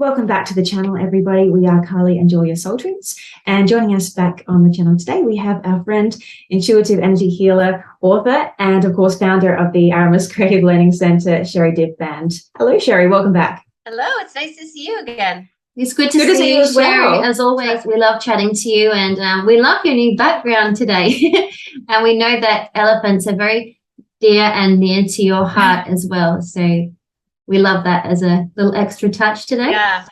Welcome back to the channel, everybody. We are Carly and Julia Saltrins, and joining us back on the channel today, we have our friend, intuitive energy healer, author, and of course, founder of the Aramis Creative Learning Center, Sherri Divband. Hello, Sherri. Welcome back. Hello. It's nice to see you again. It's good to see you, Sherri. As always, we love chatting to you, and we love your new background today. And we know that elephants are very dear and near to your heart as well. So we love that as a little extra touch today. Yeah.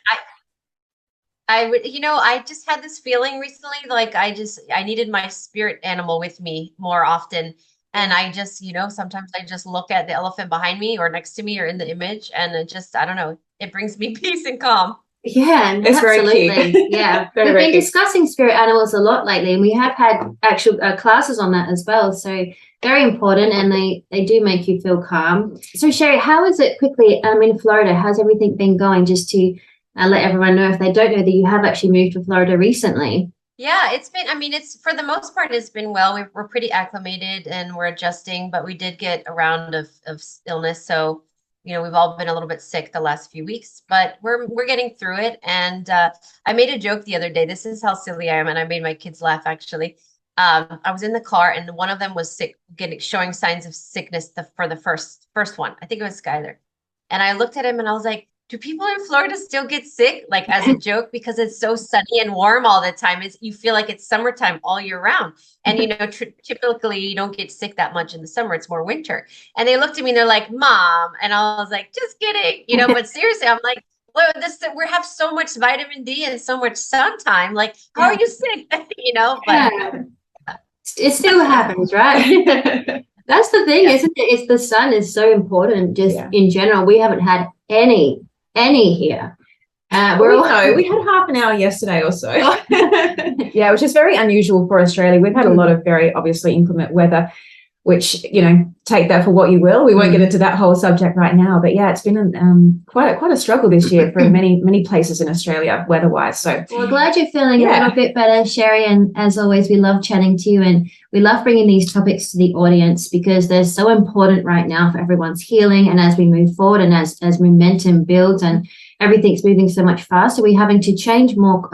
I just had this feeling recently, like I needed my spirit animal with me more often. And I just, sometimes I just look at the elephant behind me or next to me or in the image, and I don't know, it brings me peace and calm. Yeah, it's absolutely. Very cute. Yeah, we've been discussing spirit animals a lot lately, and we have had actual classes on that as well. So very important, and they do make you feel calm. So Sherri, how is it quickly in Florida? How's everything been going? Just to let everyone know, if they don't know, that you have actually moved to Florida recently. Yeah, it's been, it's for the most part, it's been well. We're pretty acclimated and we're adjusting, but we did get a round of illness. So, we've all been a little bit sick the last few weeks, but we're getting through it. And I made a joke the other day. This is how silly I am, and I made my kids laugh, actually. I was in the car and one of them was sick, showing signs of sickness for the first one. I think it was Skylar. And I looked at him and I was like, do people in Florida still get sick? Like, as a joke, because it's so sunny and warm all the time. You feel like it's summertime all year round. And, typically you don't get sick that much in the summer. It's more winter. And they looked at me and they're like, Mom. And I was like, just kidding, but seriously, I'm like, well, we have so much vitamin D and so much sun time. Like, how are you sick? But it still happens, right? That's the thing, isn't it? It's the sun is so important just in general. We haven't had any here. We had half an hour yesterday or so. Yeah, which is very unusual for Australia. We've had a lot of very obviously inclement weather, which, take that for what you will. We won't get into that whole subject right now, but yeah, it's been quite a struggle this year for many places in Australia weather-wise. So we're glad you're feeling a little bit better, Sherri, and as always, we love chatting to you, and we love bringing these topics to the audience because they're so important right now for everyone's healing. And as we move forward and as momentum builds and everything's moving so much faster, we're having to change more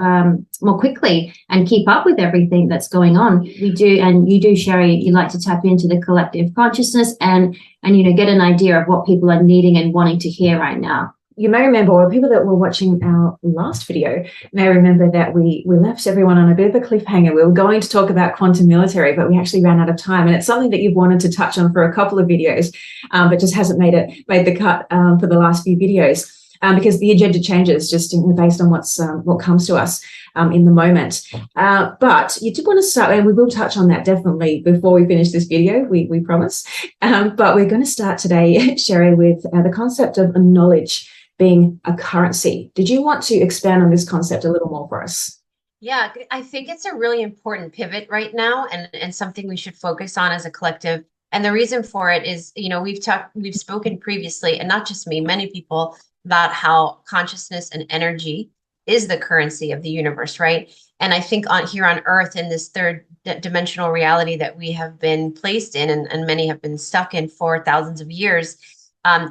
quickly and keep up with everything that's going on. We do, and you do, Sherri, you like to tap into the collective consciousness and get an idea of what people are needing and wanting to hear right now. You may remember, or people that were watching our last video may remember, that we left everyone on a bit of a cliffhanger. We were going to talk about quantum military, but we actually ran out of time. And it's something that you've wanted to touch on for a couple of videos, but just hasn't made the cut for the last few videos. Because the agenda changes just based on what comes to us in the moment. But you did want to start, and we will touch on that definitely before we finish this video, we promise. But we're going to start today, Sherri, with the concept of knowledge being a currency. Did you want to expand on this concept a little more for us? Yeah, I think it's a really important pivot right now, and something we should focus on as a collective. And the reason for it is, we've spoken previously, and not just me, many people, about how consciousness and energy is the currency of the universe, right? And I think here on Earth, in this third dimensional reality that we have been placed in, and many have been stuck in for thousands of years,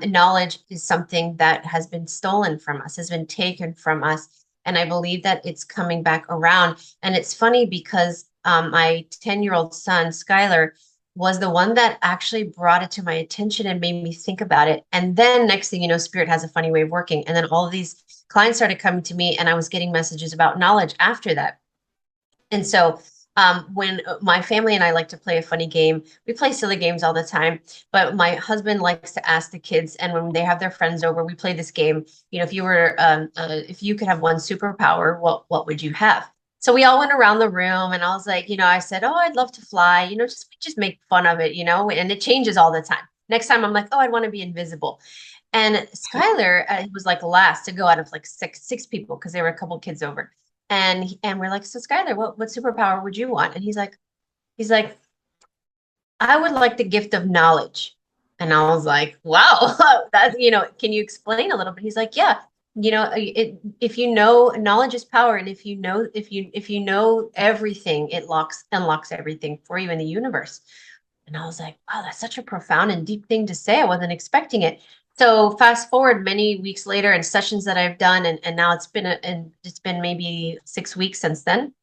knowledge is something that has been stolen from us, has been taken from us. And I believe that it's coming back around. And it's funny because my 10-year-old son, Skylar, was the one that actually brought it to my attention and made me think about it. And then next thing you know, Spirit has a funny way of working. And then all of these clients started coming to me, and I was getting messages about knowledge after that. And so when my family and I like to play a funny game, we play silly games all the time, but my husband likes to ask the kids, and when they have their friends over, we play this game. If you could have one superpower, what would you have? So we all went around the room, and I was like, I said, oh, I'd love to fly, just make fun of it, and it changes all the time. Next time I'm like, oh, I'd want to be invisible. And Skylar was like last to go out of like six people, because there were a couple kids over. And we're like, so Skylar, what superpower would you want? And he's like, I would like the gift of knowledge. And I was like, wow, that's, can you explain a little bit? He's like, yeah. If you know, knowledge is power, and if you know everything, it unlocks everything for you in the universe. And I was like, wow, that's such a profound and deep thing to say. I wasn't expecting it. So fast forward many weeks later and sessions that I've done, and now it's been maybe 6 weeks since then.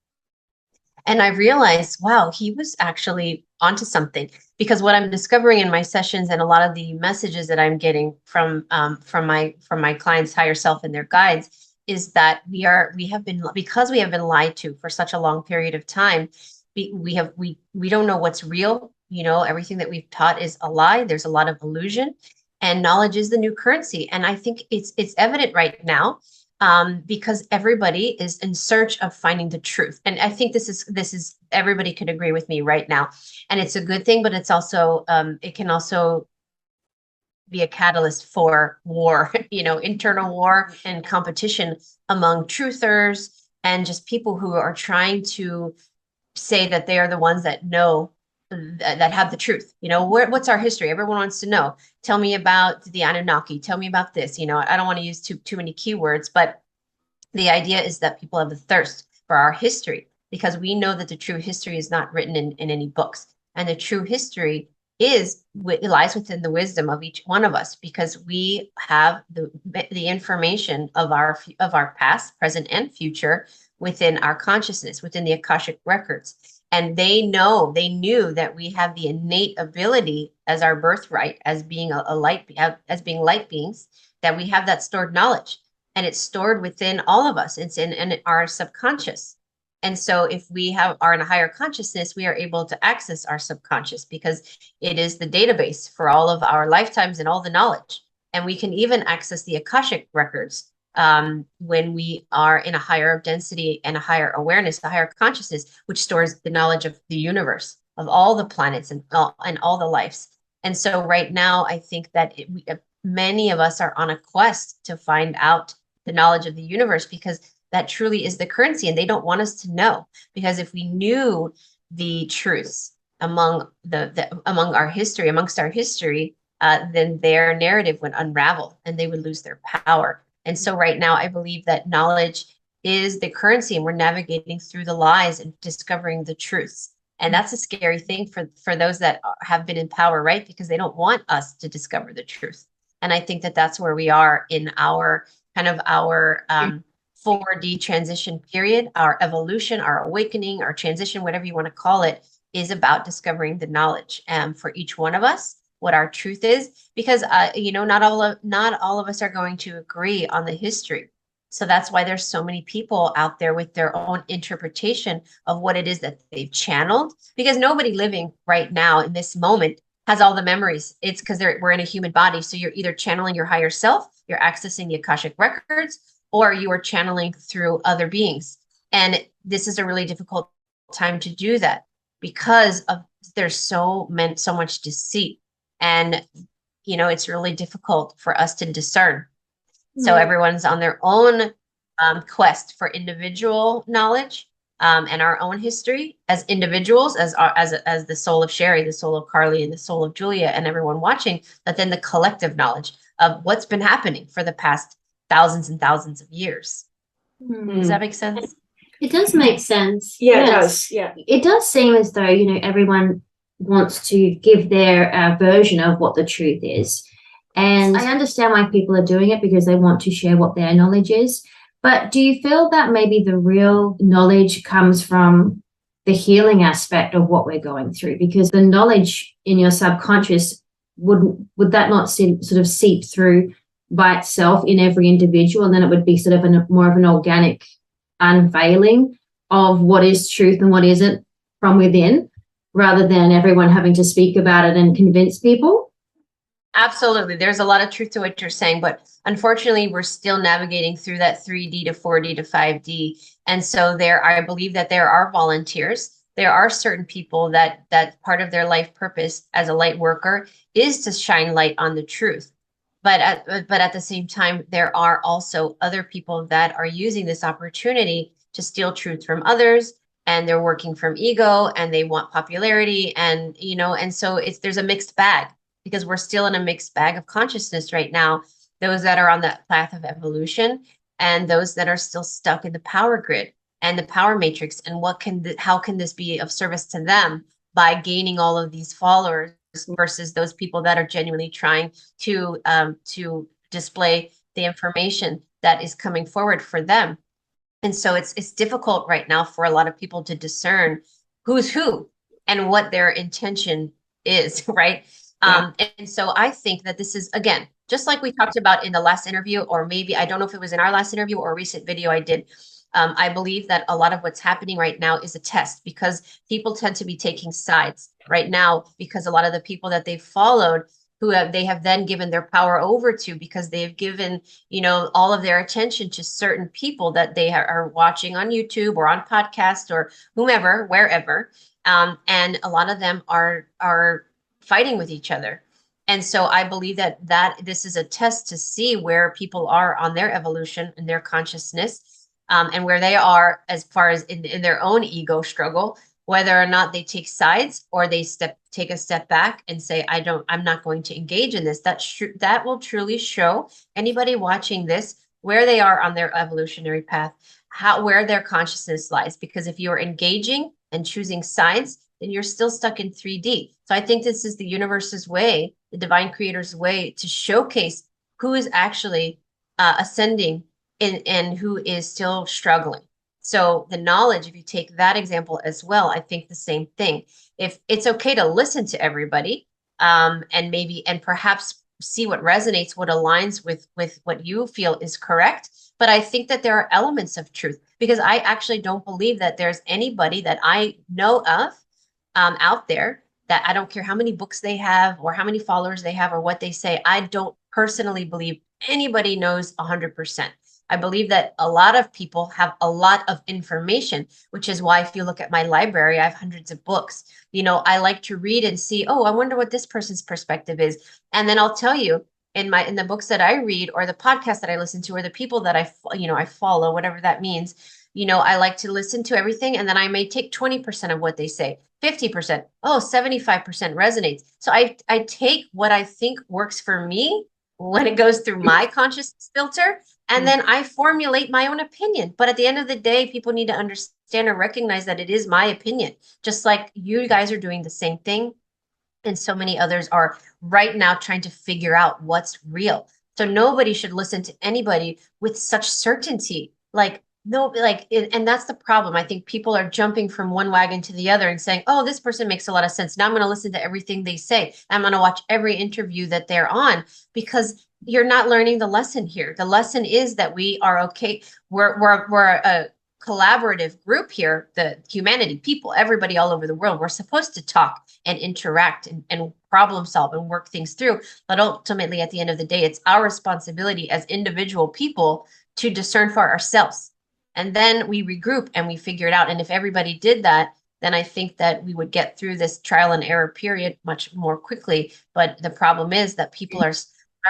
And I realized, wow, he was actually onto something, because what I'm discovering in my sessions and a lot of the messages that I'm getting from my clients' higher self and their guides is that we have been, because we have been lied to for such a long period of time. We don't know what's real. Everything that we've taught is a lie. There's a lot of illusion, and knowledge is the new currency. And I think it's evident right now, because everybody is in search of finding the truth. And I think this is everybody could agree with me right now. And it's a good thing, but it's also it can also be a catalyst for war, internal war and competition among truthers and just people who are trying to say that they are the ones that know, that have the truth. What's our history? Everyone wants to know. Tell me about the Anunnaki. Tell me about this. I don't want to use too many keywords, but the idea is that people have a thirst for our history, because we know that the true history is not written in any books, and the true history lies within the wisdom of each one of us, because we have the information of our past, present, and future within our consciousness, within the Akashic records. And they knew that we have the innate ability as our birthright, as being as being light beings, that we have that stored knowledge, and it's stored within all of us. It's in our subconscious. And so if we are in a higher consciousness, we are able to access our subconscious, because it is the database for all of our lifetimes and all the knowledge. And we can even access the Akashic records when we are in a higher density and a higher awareness, a higher consciousness, which stores the knowledge of the universe, of all the planets and all the lives. And so right now, I think that many of us are on a quest to find out the knowledge of the universe, because that truly is the currency, and they don't want us to know. Because if we knew the truths amongst our history, then their narrative would unravel and they would lose their power. And so right now, I believe that knowledge is the currency, and we're navigating through the lies and discovering the truths. And that's a scary thing for those that have been in power, right? Because they don't want us to discover the truth. And I think that that's where we are in our 4D transition period. Our evolution, our awakening, our transition, whatever you want to call it, is about discovering the knowledge for each one of us, what our truth is, because not all of us are going to agree on the history. So that's why there's so many people out there with their own interpretation of what it is that they've channeled, because nobody living right now in this moment has all the memories. It's because we're in a human body. So you're either channeling your higher self, you're accessing the Akashic records, or you are channeling through other beings. And this is a really difficult time to do that, because there's so much deceit, and it's really difficult for us to discern. So everyone's on their own quest for individual knowledge and our own history as individuals, as the soul of Sherri, the soul of Carly, and the soul of Julia, and everyone watching. But then the collective knowledge of what's been happening for the past thousands and thousands of years. Does that make sense? It does make sense. Yeah, yes. It does. Yeah, it does seem as though everyone wants to give their version of what the truth is. And I understand why people are doing it, because they want to share what their knowledge is. But do you feel that maybe the real knowledge comes from the healing aspect of what we're going through? Because the knowledge in your subconscious, would that not sort of seep through by itself in every individual, and then it would be sort of more of an organic unveiling of what is truth and what isn't from within, rather than everyone having to speak about it and convince people? Absolutely. There's a lot of truth to what you're saying, but unfortunately, we're still navigating through that 3D to 4D to 5D. And so I believe that there are volunteers. There are certain people that part of their life purpose as a light worker is to shine light on the truth. But at the same time, there are also other people that are using this opportunity to steal truth from others, and they're working from ego, and they want popularity, and so there's a mixed bag, because we're still in a mixed bag of consciousness right now. Those that are on the path of evolution, and those that are still stuck in the power grid and the power matrix, and how can this be of service to them by gaining all of these followers versus those people that are genuinely trying to display the information that is coming forward for them. And so it's difficult right now for a lot of people to discern who's who and what their intention is, right? Yeah. And so I think that this is, again, just like we talked about in the last interview, or maybe, I don't know if it was in our last interview or a recent video I did. I believe that a lot of what's happening right now is a test, because people tend to be taking sides right now, because a lot of the people that they've followed, they have then given their power over to, because they've given, all of their attention to certain people that they are watching on YouTube or on podcast or whomever, wherever. And a lot of them are fighting with each other. And so I believe that this is a test to see where people are on their evolution and their consciousness, and where they are as far as in their own ego struggle, whether or not they take sides or they take a step back and say, I'm not going to engage in this. That will truly show anybody watching this where they are on their evolutionary path, where their consciousness lies. Because if you're engaging and choosing sides, then you're still stuck in 3D. So I think this is the universe's way, the divine creator's way, to showcase who is actually ascending and who is still struggling. So the knowledge, if you take that example as well, I think the same thing. If it's okay to listen to everybody, and perhaps see what resonates, what aligns with what you feel is correct. But I think that there are elements of truth, because I actually don't believe that there's anybody that I know of out there, that I don't care how many books they have or how many followers they have or what they say. I don't personally believe anybody knows 100%. I believe that a lot of people have a lot of information, which is why if you look at my library, I have hundreds of books. I like to read and see, oh, I wonder what this person's perspective is. And then I'll tell you, in the books that I read, or the podcasts that I listen to, or the people that I follow, whatever that means, I like to listen to everything. And then I may take 20% of what they say, 50%, 75% resonates. So I take what I think works for me when it goes through my consciousness filter, and then I formulate my own opinion. But at the end of the day, people need to understand or recognize that it is my opinion, just like you guys are doing the same thing. And so many others are right now trying to figure out what's real. So nobody should listen to anybody with such certainty. And that's the problem. I think people are jumping from one wagon to the other and saying, oh, this person makes a lot of sense. Now I'm going to listen to everything they say. I'm going to watch every interview that they're on, because you're not learning the lesson here. The lesson is that we are okay. We're a collaborative group here, the humanity, people, everybody all over the world. We're supposed to talk and interact and problem solve and work things through. But ultimately, at the end of the day, it's our responsibility as individual people to discern for ourselves. And then we regroup and we figure it out. And if everybody did that, then I think that we would get through this trial and error period much more quickly. But the problem is that people are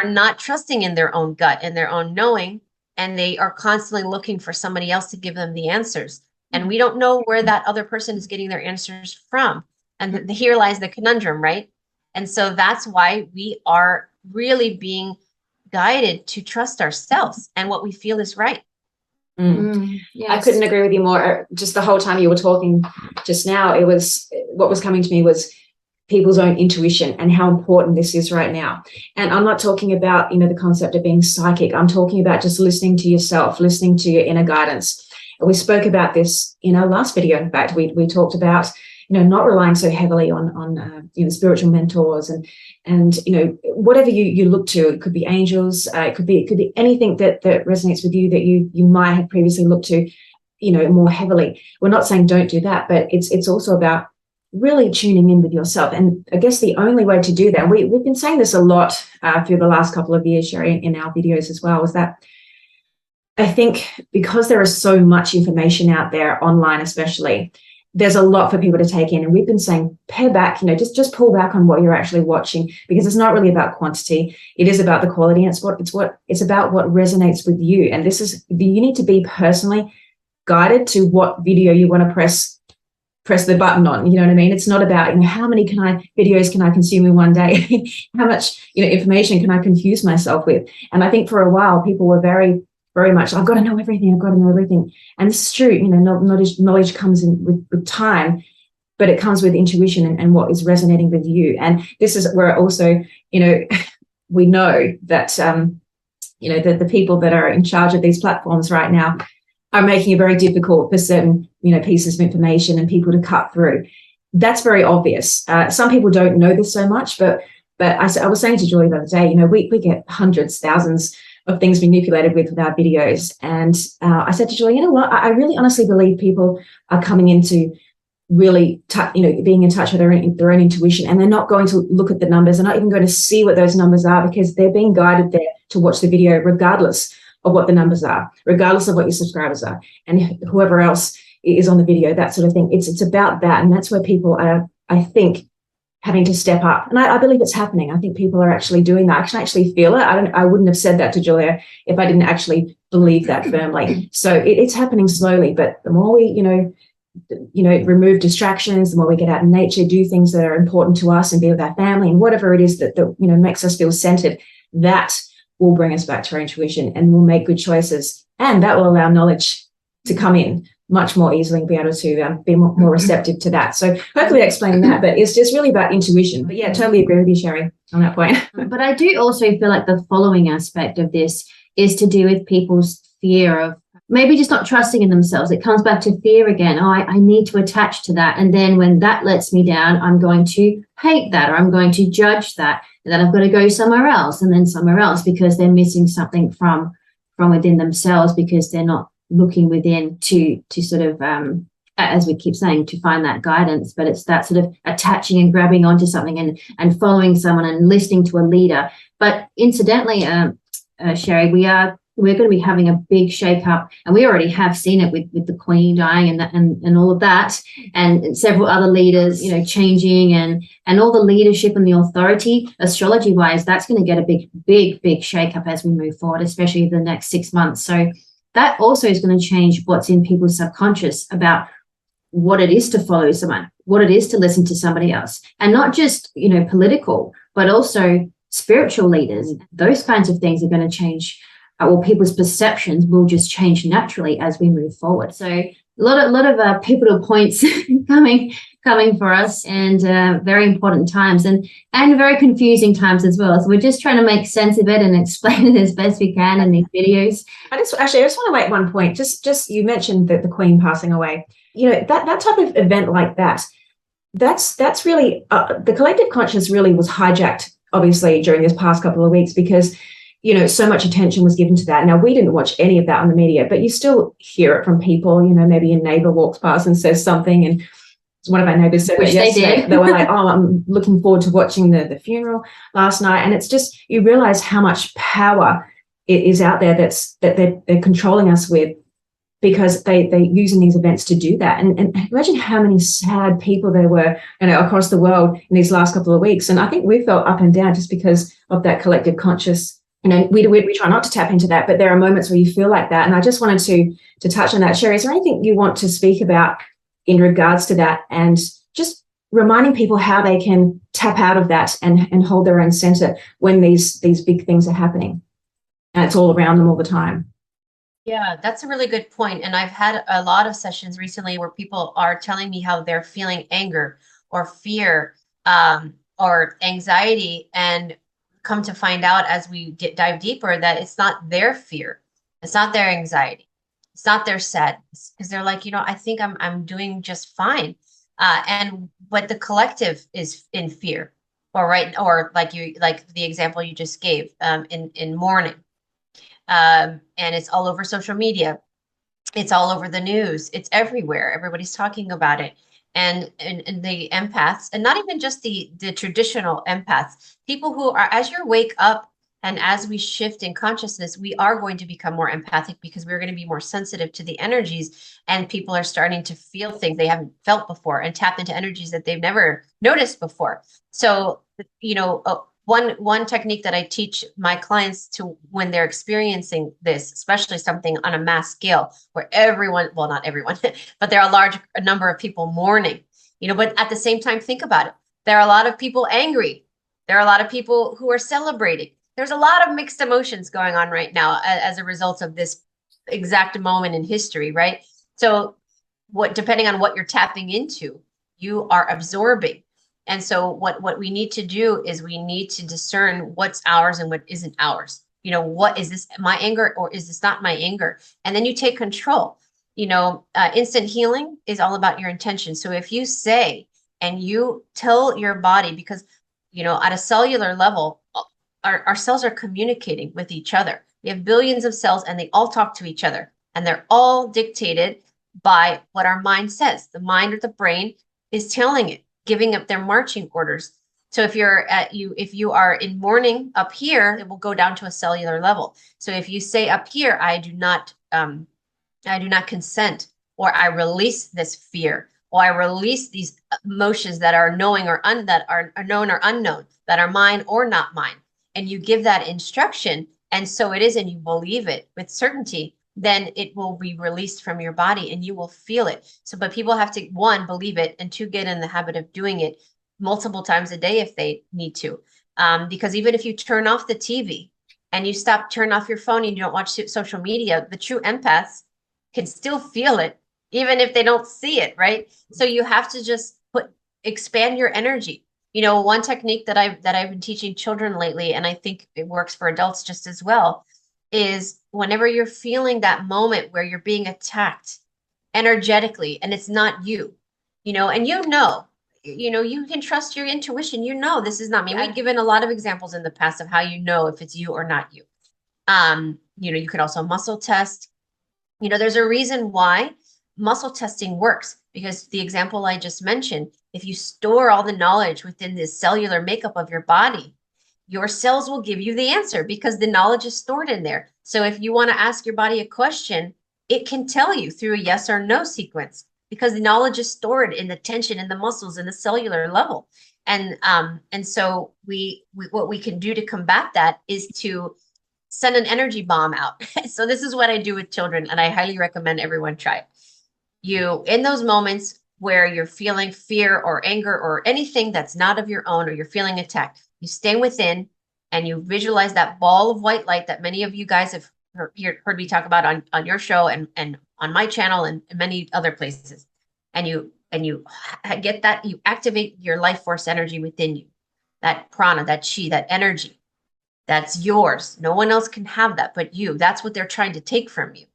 not trusting in their own gut and their own knowing, and they are constantly looking for somebody else to give them the answers. And we don't know where that other person is getting their answers from. And here lies the conundrum, right? And so that's why we are really being guided to trust ourselves and what we feel is right. Yes. I couldn't agree with you more. Just the whole time you were talking just now, what was coming to me was people's own intuition and how important this is right now. And I'm not talking about, the concept of being psychic. I'm talking about just listening to yourself, listening to your inner guidance. And we spoke about this in our last video. In fact, we talked about, not relying so heavily on spiritual mentors and whatever you look to. It could be angels, it could be anything that resonates with you that you might have previously looked to, more heavily. We're not saying don't do that, but it's also about really tuning in with yourself. And I guess the only way to do that, we've been saying this a lot through the last couple of years, Sherri, in our videos as well, is that I think because there is so much information out there online, especially, there's a lot for people to take in. And we've been saying, pare back, just pull back on what you're actually watching, because it's not really about quantity. It is about the quality. And it's about what resonates with you. And you need to be personally guided to what video you want to press the button on. You know what I mean? It's not about, how many videos can I consume in one day? How much, information can I confuse myself with? And I think for a while, people were very, very much, I've got to know everything. And this is true. Knowledge comes in with time. but it comes with intuition and what is resonating with you. And this is where also, we know that, the people that are in charge of these platforms right now are making it very difficult for certain, pieces of information and people to cut through. That's very obvious. Some people don't know this so much, but I was saying to Julie the other day, we get hundreds, thousands of things manipulated with our videos. And I said to Julie, you know what? I really honestly believe people are coming into really, being in touch with their own intuition, and they're not going to look at the numbers. They're not even going to see what those numbers are, because they're being guided there to watch the video regardless of what the numbers are, regardless of what your subscribers are and whoever else is on the video, that sort of thing. It's about that. And that's where people are, I think, having to step up. And I believe it's happening. I think people are actually doing that. I can actually feel it. I wouldn't have said that to Julia if I didn't actually believe that firmly. So it's happening slowly, but the more we, remove distractions, the more we get out in nature, do things that are important to us and be with our family and whatever it is that makes us feel centered, that will bring us back to our intuition, and we'll make good choices. And that will allow knowledge to come in much more easily and be able to be more receptive to that. So hopefully explaining that, but it's just really about intuition. But yeah, totally agree with you, Sherri, on that point. But I do also feel like the following aspect of this is to do with people's fear of maybe just not trusting in themselves. It comes back to fear again. Oh, I need to attach to that. And then when that lets me down, I'm going to hate that, or I'm going to judge that. And then I've got to go somewhere else and then somewhere else, because they're missing something from within themselves, because they're not looking within to sort of, as we keep saying, to find that guidance. But it's that sort of attaching and grabbing onto something and following someone and listening to a leader. But incidentally, Sherri, we're going to be having a big shake-up, and we already have seen it with the Queen dying and all of that, and several other leaders, changing, and all the leadership and the authority, astrology-wise, that's going to get a big shake-up as we move forward, especially the next 6 months. So that also is going to change what's in people's subconscious about what it is to follow someone, what it is to listen to somebody else, and not just, political, but also spiritual leaders. Those kinds of things are going to change. People's perceptions will just change naturally as we move forward. So a lot of pivotal points coming for us, and very important times and very confusing times as well. So we're just trying to make sense of it and explain it as best we can in these videos. I just want to make one point. Just you mentioned that the Queen passing away. That type of event like that. That's really the collective conscious really was hijacked, obviously, during this past couple of weeks, because so much attention was given to that. Now, we didn't watch any of that on the media, but you still hear it from people. Maybe a neighbor walks past and says something, and one of our neighbors said that yesterday. They were like, oh, I'm looking forward to watching the funeral last night. And it's just, you realize how much power it is out there that they're controlling us with, because they're using these events to do that. And imagine how many sad people there were, across the world in these last couple of weeks. And I think we felt up and down just because of that collective conscious. We try not to tap into that, but there are moments where you feel like that. And I just wanted to touch on that. Sherri, is there anything you want to speak about in regards to that, and just reminding people how they can tap out of that and hold their own center when these big things are happening and it's all around them all the time? Yeah, that's a really good point. And I've had a lot of sessions recently where people are telling me how they're feeling anger or fear or anxiety, and come to find out as we dive deeper that it's not their fear, it's not their anxiety, it's not their sadness, because they're like, I think I'm doing just fine, and what the collective is in fear, or like the example you just gave, in mourning, and it's all over social media, it's all over the news, it's everywhere, everybody's talking about it. And the empaths, and not even just the traditional empaths, people who are, as you wake up and as we shift in consciousness, we are going to become more empathic, because we're going to be more sensitive to the energies, and people are starting to feel things they haven't felt before and tap into energies that they've never noticed before. So, one technique that I teach my clients to when they're experiencing this, especially something on a mass scale where everyone, well, not everyone, but there are a number of people mourning, but at the same time, think about it. There are a lot of people angry. There are a lot of people who are celebrating. There's a lot of mixed emotions going on right now as a result of this exact moment in history, right? So depending on what you're tapping into, you are absorbing. And so what we need to do is we need to discern what's ours and what isn't ours. You know, what is this my anger or is this not my anger? And then you take control. You know, instant healing is all about your intention. So if you say and you tell your body, because, you know, at a cellular level, our cells are communicating with each other. We have billions of cells and they all talk to each other, and they're all dictated by what our mind says. The mind or the brain is telling it, giving up their marching orders. So if you are in mourning up here, it will go down to a cellular level. So if you say up here, I do not consent, or I release this fear, or I release these emotions that are knowing or that are known or unknown, that are mine or not mine, and you give that instruction, and so it is, and you believe it with certainty, then it will be released from your body and you will feel it. So, but people have to, one, believe it, and two, get in the habit of doing it multiple times a day if they need to. Because even if you turn off the TV and you turn off your phone and you don't watch social media, the true empaths can still feel it, even if they don't see it, right? So you have to just expand your energy. You know, one technique that I've been teaching children lately, and I think it works for adults just as well, is whenever you're feeling that moment where you're being attacked energetically and it's not you, you know, and you can trust your intuition. You know, this is not me. We've given a lot of examples in the past of how you know if it's you or not you. You know, you could also muscle test. You know, there's a reason why muscle testing works, because the example I just mentioned, if you store all the knowledge within the cellular makeup of your body, your cells will give you the answer because the knowledge is stored in there. So if you want to ask your body a question, it can tell you through a yes or no sequence because the knowledge is stored in the tension in the muscles in the cellular level. And so what we can do to combat that is to send an energy bomb out. So this is what I do with children, and I highly recommend everyone try it. You, in those moments where you're feeling fear or anger or anything that's not of your own, or you're feeling attacked, you stay within and you visualize that ball of white light that many of you guys have heard me talk about on your show and on my channel and many other places. And you get that, you activate your life force energy within you, that prana, that chi, that energy. That's yours. No one else can have that but you. That's what they're trying to take from you.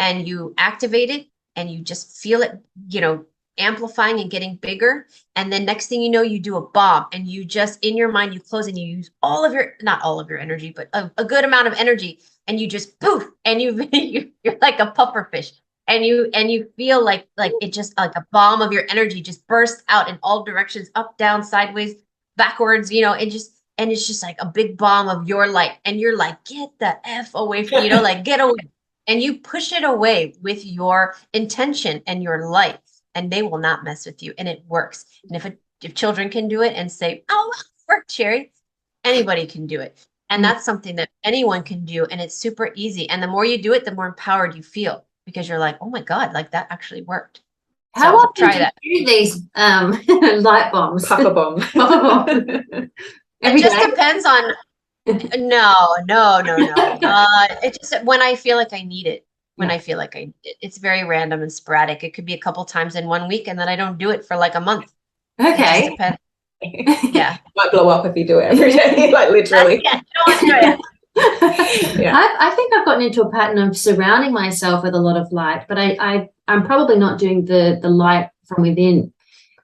And you activate it and you just feel it, you know, amplifying and getting bigger. And then next thing you know, you do a bomb and you just, in your mind, you close and you use all of your, not all of your energy, but a good amount of energy. And you just poof, and you're like a puffer fish. And you feel like it just, like a bomb of your energy just bursts out in all directions, up, down, sideways, backwards, you know, and it's just like a big bomb of your light. And you're like, get the F away from, you know, like get away. And you push it away with your intention and your light, and they will not mess with you. And it works. And if children can do it and say, oh, it worked, Sherri, anybody can do it. And that's something that anyone can do. And it's super easy. And the more you do it, the more empowered you feel, because you're like, oh my God, like that actually worked. How often do you do these light bombs? Puffer bomb. It just depends on, no. It just, when I feel like I need it, I feel like I need it. It's very random and sporadic. It could be a couple times in 1 week and then I don't do it for like a month. Okay. It just depends. Yeah. Might blow up if you do it every day, like literally. Yeah, don't do it. Yeah. I think I've gotten into a pattern of surrounding myself with a lot of light, but I'm probably not doing the light from within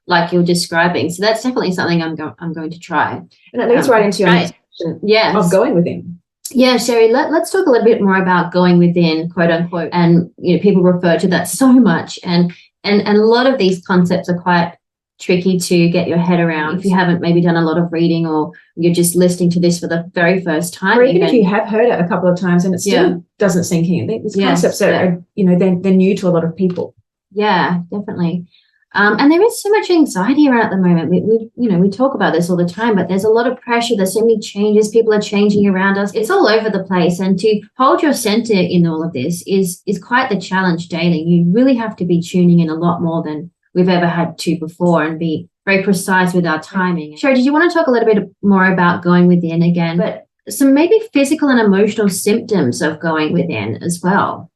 like you're describing. So that's definitely something I'm going to try. And it leads right into your next question of going within. Yeah, Sherri, let's talk a little bit more about going within, quote unquote. And you know, people refer to that so much, and a lot of these concepts are quite tricky to get your head around if you haven't maybe done a lot of reading, or you're just listening to this for the very first time. Or even if you have heard it a couple of times and it still doesn't sink in. These concepts are, you know, they're new to a lot of people. Yeah, definitely. And there is so much anxiety around at the moment. We talk about this all the time, but there's a lot of pressure. There's so many changes. People are changing around us. It's all over the place. And to hold your center in all of this is quite the challenge daily. You really have to be tuning in a lot more than we've ever had to before, and be very precise with our timing. Sherri, did you want to talk a little bit more about going within again, but some maybe physical and emotional symptoms of going within as well?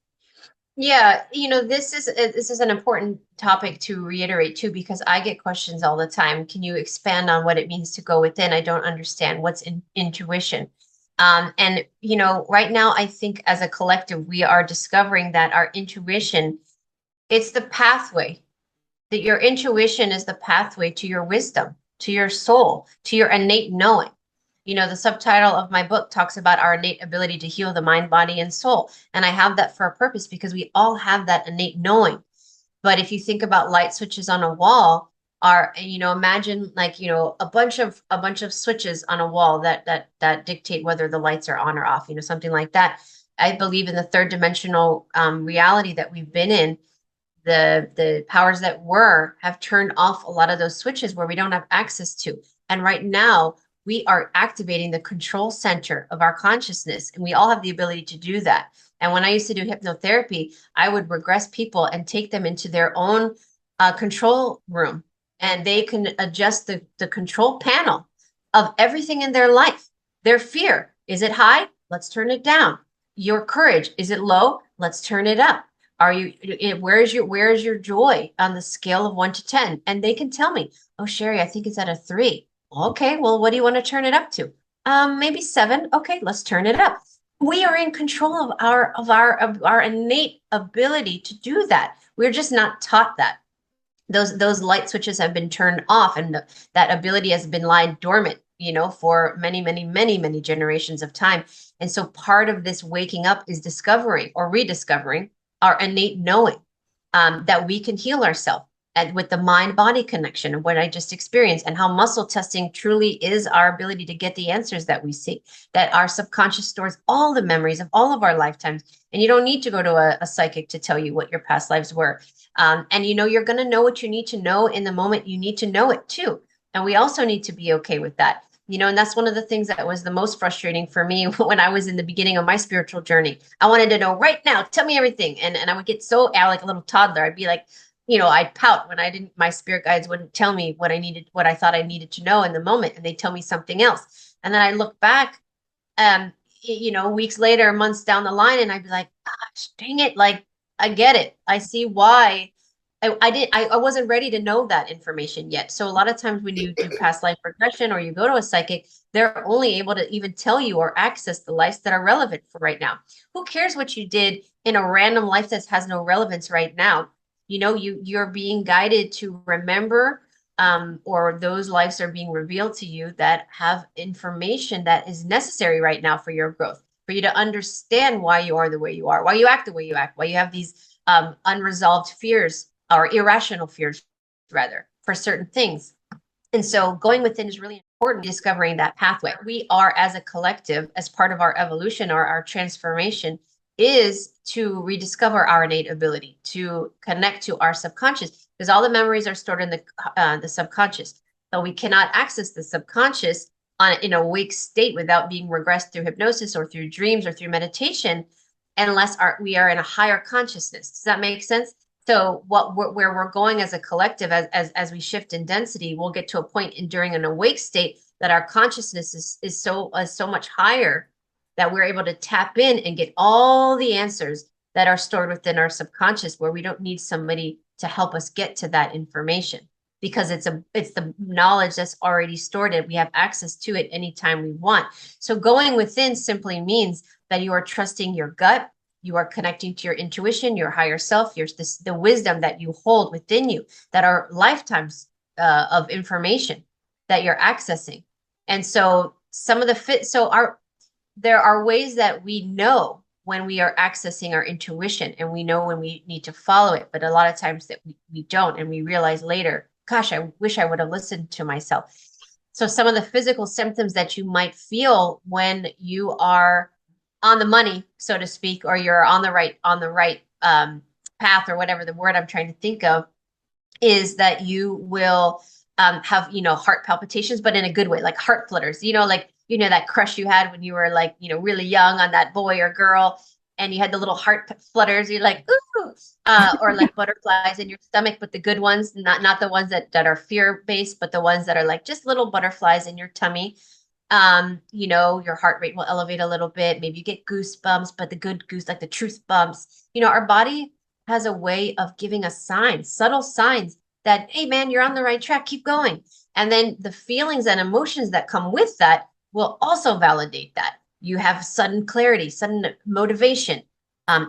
Yeah, this is an important topic to reiterate too, because I get questions all the time. Can you expand on what it means to go within? I don't understand what's intuition. And right now, I think as a collective, we are discovering that our intuition, it's the pathway, that your intuition is the pathway to your wisdom, to your soul, to your innate knowing. The subtitle of my book talks about our innate ability to heal the mind, body, and soul. And I have that for a purpose because we all have that innate knowing. But if you think about light switches on a wall, imagine like, a bunch of switches on a wall that dictate whether the lights are on or off, something like that. I believe in the third dimensional reality that we've been in. The powers that were have turned off a lot of those switches where we don't have access to. And right now, we are activating the control center of our consciousness, and we all have the ability to do that. And when I used to do hypnotherapy, I would regress people and take them into their own control room, and they can adjust the control panel of everything in their life. Their fear, is it high? Let's turn it down. Your courage, is it low? Let's turn it up. Where is your joy on the scale of 1 to 10? And they can tell me, oh, Sherri, I think it's at a 3. Okay, well, what do you want to turn it up to? Maybe 7. Okay, let's turn it up. We are in control of our innate ability to do that. We're just not taught that. Those light switches have been turned off, and that ability has been lying dormant, for many, many, many, many generations of time. And so part of this waking up is discovering or rediscovering our innate knowing, that we can heal ourselves. And with the mind-body connection and what I just experienced, and how muscle testing truly is our ability to get the answers that we seek, that our subconscious stores all the memories of all of our lifetimes. And you don't need to go to a psychic to tell you what your past lives were. And you're going to know what you need to know in the moment you need to know it too. And we also need to be okay with that. And that's one of the things that was the most frustrating for me when I was in the beginning of my spiritual journey. I wanted to know right now, tell me everything. And I would get so like a little toddler. I'd be like, I'd pout when my spirit guides wouldn't tell me what I thought I needed to know in the moment. And they'd tell me something else. And then I look back, weeks later, months down the line, and I'd be like, gosh, dang it. Like, I get it. I see why I wasn't ready to know that information yet. So a lot of times when you do past life regression or you go to a psychic, they're only able to even tell you or access the lives that are relevant for right now. Who cares what you did in a random life that has no relevance right now? You're being guided to remember, or those lives are being revealed to you that have information that is necessary right now for your growth, for you to understand why you are the way you are, why you act the way you act, why you have these unresolved fears, or irrational fears rather, for certain things. And so going within is really important, discovering that pathway. We are, as a collective, as part of our evolution or our transformation, is to rediscover our innate ability to connect to our subconscious, because all the memories are stored in the subconscious. So we cannot access the subconscious in a awake state without being regressed through hypnosis or through dreams or through meditation, unless we are in a higher consciousness. Does that make sense? So where we're going as a collective, as we shift in density, we'll get to a point during an awake state that our consciousness is so much higher, that we're able to tap in and get all the answers that are stored within our subconscious, where we don't need somebody to help us get to that information, because it's the knowledge that's already stored, and we have access to it anytime we want. So going within simply means that you are trusting your gut, you are connecting to your intuition, your higher self, the wisdom that you hold within you, that are lifetimes of information that you're accessing. And so there are ways that we know when we are accessing our intuition, and we know when we need to follow it. But a lot of times that we don't, and we realize later, gosh, I wish I would have listened to myself. So some of the physical symptoms that you might feel when you are on the money, so to speak, or you're on the right path, or whatever the word I'm trying to think of, is that you will have, heart palpitations, but in a good way, like heart flutters, that crush you had when you were like, really young on that boy or girl, and you had the little heart flutters, you're like, ooh, or like butterflies in your stomach, but the good ones, not the ones that are fear-based, but the ones that are like just little butterflies in your tummy. You know, your heart rate will elevate a little bit. Maybe you get goosebumps, but the good goose, like the truth bumps. You know, our body has a way of giving us signs, subtle signs that, hey, man, you're on the right track. Keep going. And then the feelings and emotions that come with that will also validate that. You have sudden clarity, sudden motivation,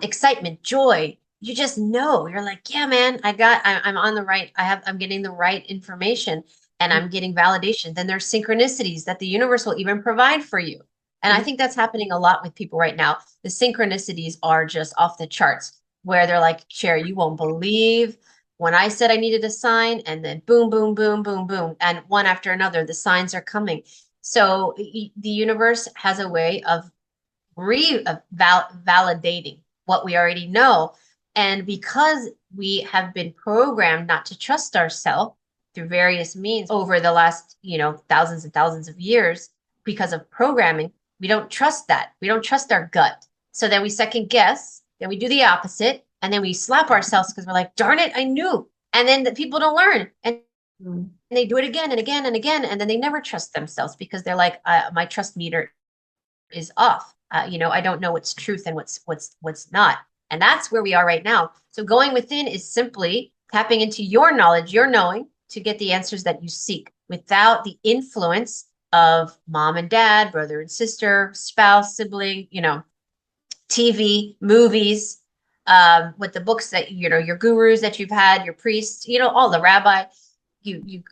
excitement, joy. You just know, you're like, yeah, man, I'm on the right, I'm getting the right information and I'm getting validation. Then there's synchronicities that the universe will even provide for you. And I think that's happening a lot with people right now. The synchronicities are just off the charts, where they're like, Sherri, you won't believe when I said I needed a sign, and then boom, boom, boom, boom, boom. And one after another, the signs are coming. So the universe has a way of validating what we already know. And because we have been programmed not to trust ourselves through various means over the last, you know, thousands and thousands of years, because of programming, we don't trust that. We don't trust our gut. So then we second guess, then we do the opposite, and then we slap ourselves because we're like, darn it, I knew. And then the people don't learn. And they do it again and again and again. And then they never trust themselves because they're like, my trust meter is off. You know, I don't know what's truth and what's not. And that's where we are right now. So going within is simply tapping into your knowledge, your knowing, to get the answers that you seek without the influence of mom and dad, brother and sister, spouse, sibling, you know, TV, movies, with the books that, you know, your gurus that you've had, your priests, you know, all the rabbi. You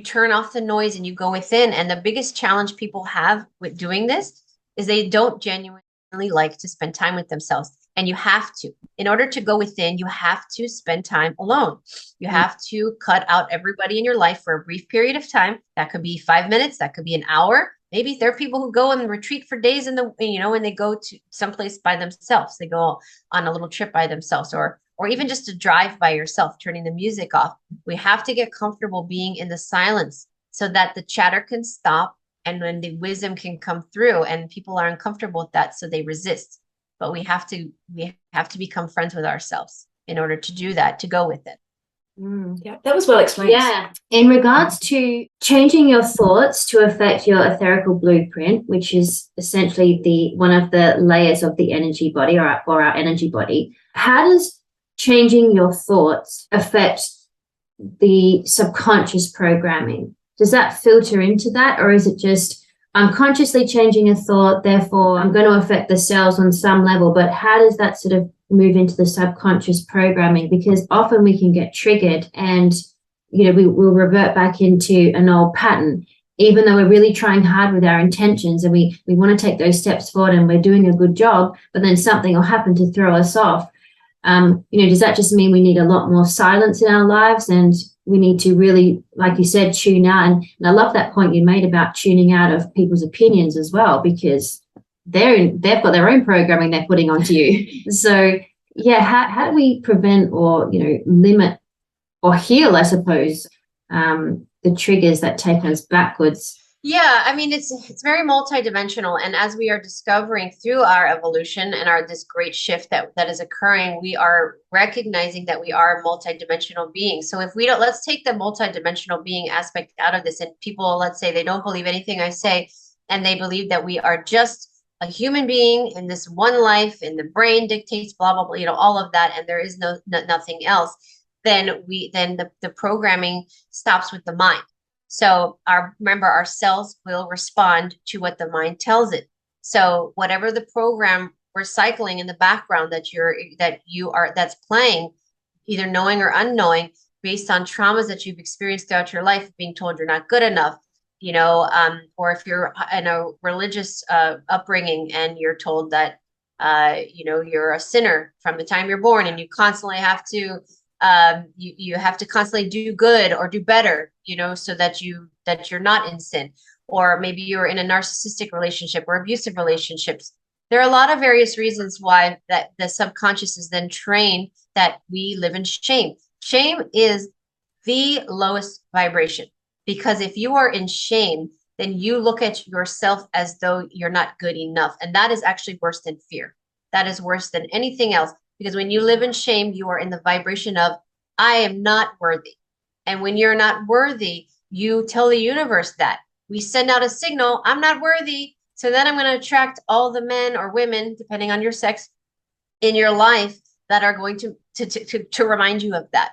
turn off the noise and you go within. And the biggest challenge people have with doing this is they don't genuinely like to spend time with themselves. And you have to. In order to go within, you have to spend time alone. You have to cut out everybody in your life for a brief period of time. That could be 5 minutes. That could be an hour. Maybe there are people who go and retreat for days in the, you know, when they go to someplace by themselves. They go on a little trip by themselves, or even just to drive by yourself, turning the music off. We have to get comfortable being in the silence so that the chatter can stop and when the wisdom can come through. And people are uncomfortable with that, so they resist. But we have to become friends with ourselves in order to do that, to go with it. Yeah, that was well explained. Yeah. In regards to changing your thoughts to affect your etherical blueprint, which is essentially one of the layers of the energy body, or our energy body, how does changing your thoughts affect the subconscious programming? Does that filter into that, or is it just I'm consciously changing a thought, therefore I'm going to affect the cells on some level? But how does that sort of move into the subconscious programming? Because often we can get triggered and, you know, we'll revert back into an old pattern, even though we're really trying hard with our intentions and we want to take those steps forward and we're doing a good job, but then something will happen to throw us off. You know, does that just mean we need a lot more silence in our lives, and we need to really, like you said, tune out? And I love that point you made about tuning out of people's opinions as well, because they've got their own programming they're putting onto you. So yeah, how do we prevent, or, you know, limit or heal, I suppose, the triggers that take us backwards? Yeah, I mean, it's very multidimensional. And as we are discovering through our evolution and this great shift that is occurring, we are recognizing that we are multidimensional beings. So if we don't, let's take the multidimensional being aspect out of this, and people, let's say they don't believe anything I say, and they believe that we are just a human being in this one life, and the brain dictates blah, blah, blah, you know, all of that, and there is nothing else, then the programming stops with the mind. So remember, our cells will respond to what the mind tells it. So whatever the program we're cycling in the background that's playing, either knowing or unknowing, based on traumas that you've experienced throughout your life, being told you're not good enough, you know, or if you're in a religious upbringing and you're told that, you know, you're a sinner from the time you're born, and you constantly have to you have to constantly do good or do better, you know, so that you're not in sin. Or maybe you're in a narcissistic relationship or abusive relationships. There are a lot of various reasons why that the subconscious is then trained that we live in shame. Shame is the lowest vibration, because if you are in shame, then you look at yourself as though you're not good enough. And that is actually worse than fear. That is worse than anything else. Because when you live in shame, you are in the vibration of, I am not worthy. And when you're not worthy, you tell the universe that. we send out a signal, I'm not worthy. So then I'm going to attract all the men or women, depending on your sex, in your life that are going to remind you of that,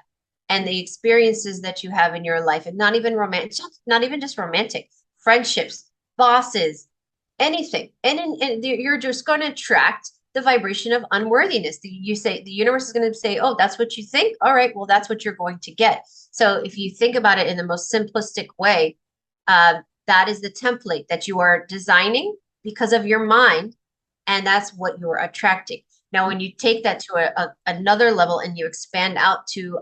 and the experiences that you have in your life, and not even romantic, not even just romantic, friendships, bosses, anything. And you're just going to attract the vibration of unworthiness. You say the universe is going to say, oh, that's what you think. All right, well, that's what you're going to get. So if you think about it in the most simplistic way, that is the template that you are designing because of your mind, and that's what you're attracting. Now, when you take that to another level and you expand out to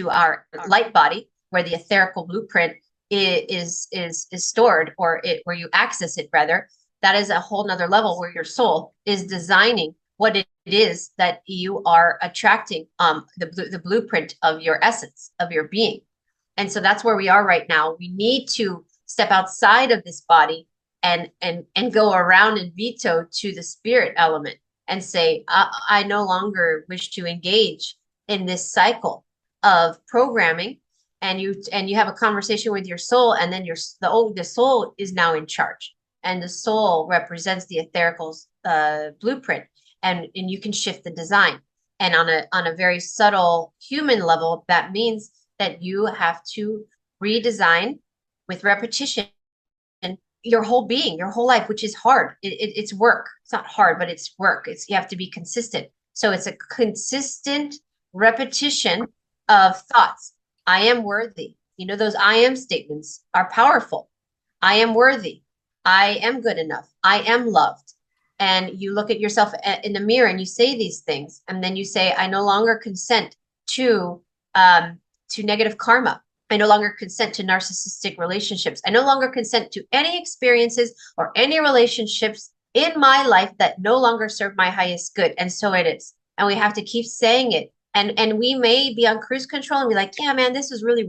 our light body, where the etherical blueprint is stored, or where you access it rather, that is a whole nother level where your soul is designing what it is that you are attracting, the blueprint of your essence, of your being. And so that's where we are right now. We need to step outside of this body and go around and veto to the spirit element and say, I no longer wish to engage in this cycle of programming. And you have a conversation with your soul, and then the soul is now in charge, and the soul represents the etherical blueprint, and you can shift the design. And on a very subtle human level, that means that you have to redesign with repetition your whole being, your whole life, which is hard. It's work. It's not hard, but it's work. You have to be consistent. So it's a consistent repetition of thoughts. I am worthy. Those I am statements are powerful. I am worthy. I am good enough. I am loved. And you look at yourself in the mirror and you say these things, and then you say, I no longer consent to negative karma. I no longer consent to narcissistic relationships. I no longer consent to any experiences or any relationships in my life that no longer serve my highest good. And so it is. And we have to keep saying it. And we may be on cruise control and be like, yeah, man, this is really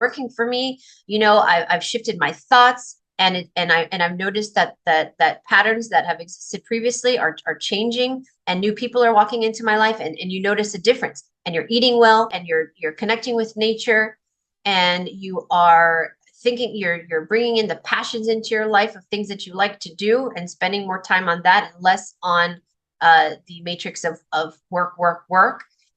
working for me. I've shifted my thoughts, and I've noticed that patterns that have existed previously are changing, and new people are walking into my life, and you notice a difference, and you're eating well, and you're connecting with nature, and you are thinking, you're bringing in the passions into your life of things that you like to do, and spending more time on that and less on the matrix of work,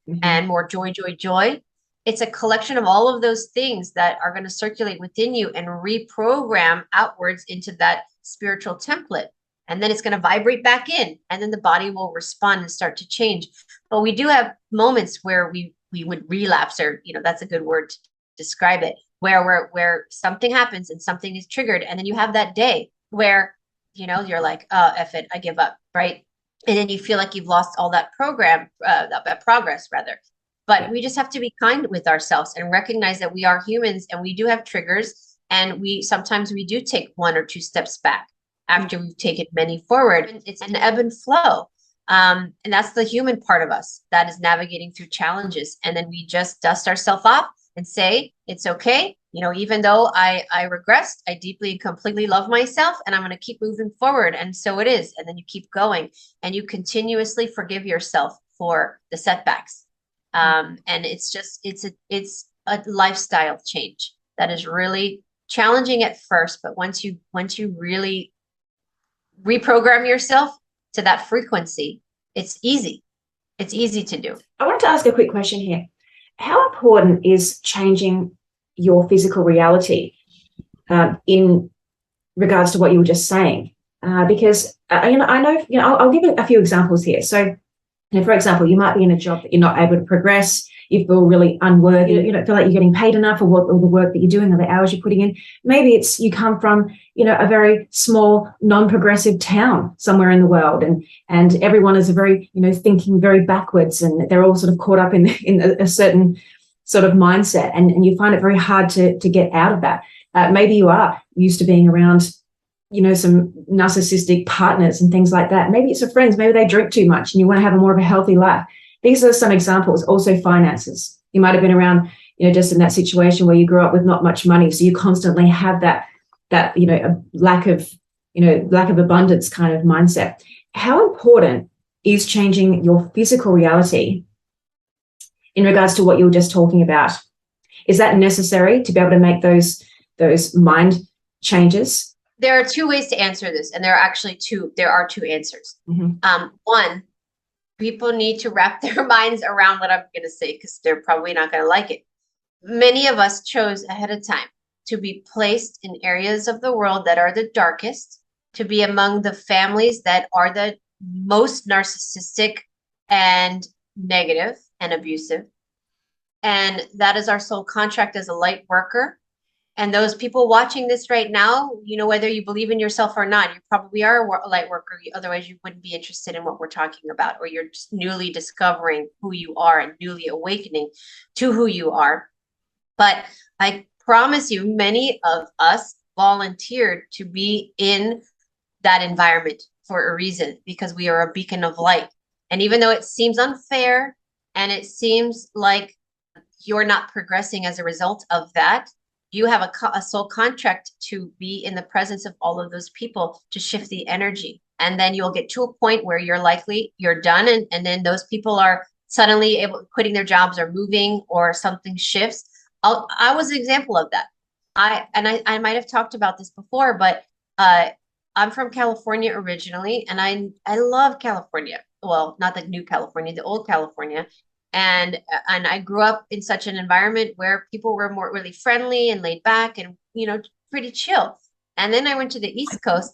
mm-hmm. and more joy. It's a collection of all of those things that are going to circulate within you and reprogram outwards into that spiritual template. And then it's going to vibrate back in, and then the body will respond and start to change. But we do have moments where we would relapse, or, that's a good word to describe it, where something happens and something is triggered. And then you have that day where, you're like, oh, F it, I give up. Right. And then you feel like you've lost all that that progress rather. But we just have to be kind with ourselves and recognize that we are humans, and we do have triggers, and sometimes we do take one or two steps back after we've taken many forward. It's an ebb and flow. And that's the human part of us that is navigating through challenges. And then we just dust ourselves off and say, it's okay. Even though I regressed, I deeply and completely love myself, and I'm going to keep moving forward. And so it is. And then you keep going, and you continuously forgive yourself for the setbacks. And it's a lifestyle change that is really challenging at first, but once you really reprogram yourself to that frequency, it's easy to do. I wanted to ask a quick question here. How important is changing your physical reality in regards to what you were just saying? Because I know, I'll give a few examples here. So, for example, you might be in a job that you're not able to progress. You feel really unworthy. You don't feel like you're getting paid enough for all the work that you're doing or the hours you're putting in. Maybe it's you come from, a very small, non-progressive town somewhere in the world, and everyone is thinking very backwards, and they're all sort of caught up in a certain sort of mindset, and you find it very hard to get out of that. Maybe you are used to being around some narcissistic partners and things like that. Maybe it's your friends, maybe they drink too much and you want to have more of a healthy life. These are some examples. Also finances. You might have been around, just in that situation where you grew up with not much money. So you constantly have that a lack of abundance kind of mindset. How important is changing your physical reality in regards to what you were just talking about? Is that necessary to be able to make those mind changes? there are two ways to answer this, and there are two answers. One, people need to wrap their minds around what I'm going to say, because they're probably not going to like it. Many of us chose ahead of time to be placed in areas of the world that are the darkest, to be among the families that are the most narcissistic and negative and abusive. And that is our soul contract as a light worker. And those people watching this right now, you know, whether you believe in yourself or not, you probably are a light worker. Otherwise, you wouldn't be interested in what we're talking about, or you're just newly discovering who you are and newly awakening to who you are. But I promise you, many of us volunteered to be in that environment for a reason, because we are a beacon of light. And even though it seems unfair and it seems like you're not progressing as a result of that, you have a soul contract to be in the presence of all of those people to shift the energy. And then you'll get to a point where you're done. And then those people are suddenly quitting their jobs or moving, or something shifts. I was an example of that. I might have talked about this before, but I'm from California originally, and I love California. Well, not the new California, the old California. And I grew up in such an environment where people were really friendly and laid back and, you know, pretty chill. And then I went to the East Coast,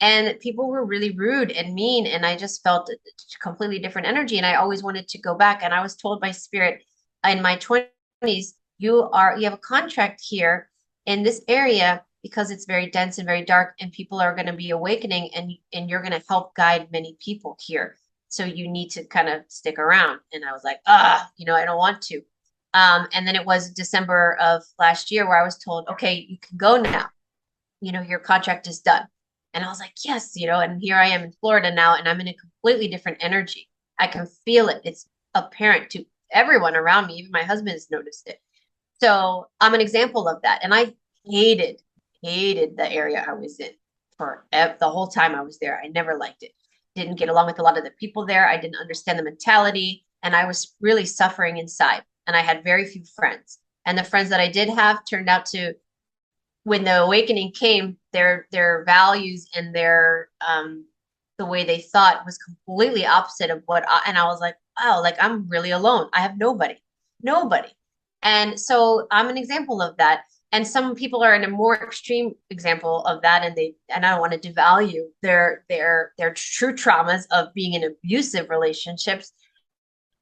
and people were really rude and mean, and I just felt a completely different energy. And I always wanted to go back. And I was told by spirit in my 20s, you have a contract here in this area, because it's very dense and very dark, and people are going to be awakening, and you're going to help guide many people here. So you need to kind of stick around. And I was like, you know, I don't want to. And then it was December of last year where I was told, okay, you can go now. You know, your contract is done. And I was like, yes, you know, and here I am in Florida now, and I'm in a completely different energy. I can feel it. It's apparent to everyone around me. Even my husband has noticed it. So I'm an example of that. And I hated the area I was in for the whole time I was there. I never liked it. Didn't get along with a lot of the people there. I didn't understand the mentality, and I was really suffering inside, and I had very few friends. And the friends that I did have turned out to, when the awakening came, their values and their the way they thought was completely opposite of and I was like, wow, like I'm really alone. I have nobody. And so I'm an example of that. And some people are in a more extreme example of that, and I don't want to devalue their true traumas of being in abusive relationships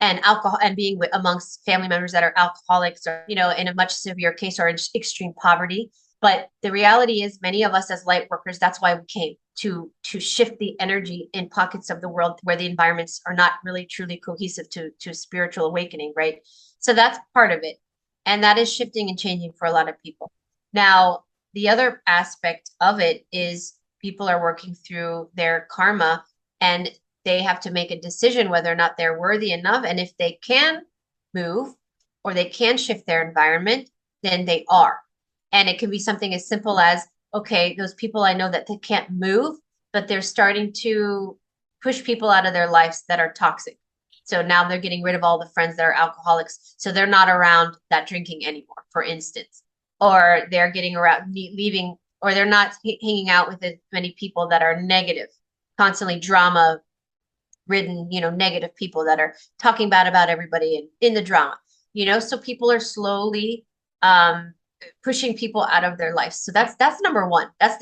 and alcohol, and being amongst family members that are alcoholics, or, you know, in a much severe case, or in extreme poverty. But the reality is, many of us as light workers, that's why we came to shift the energy in pockets of the world where the environments are not really truly cohesive to spiritual awakening, right? So that's part of it. And that is shifting and changing for a lot of people. Now, the other aspect of it is people are working through their karma, and they have to make a decision whether or not they're worthy enough. And if they can move, or they can shift their environment, then they are. And it can be something as simple as, okay, those people I know that they can't move, but they're starting to push people out of their lives that are toxic. So now they're getting rid of all the friends that are alcoholics. So they're not around that drinking anymore, for instance, or they're getting around leaving, or they're not hanging out with as many people that are negative, constantly drama ridden, you know, negative people that are talking bad about everybody and in the drama, you know. So people are slowly pushing people out of their lives. So that's number one. That's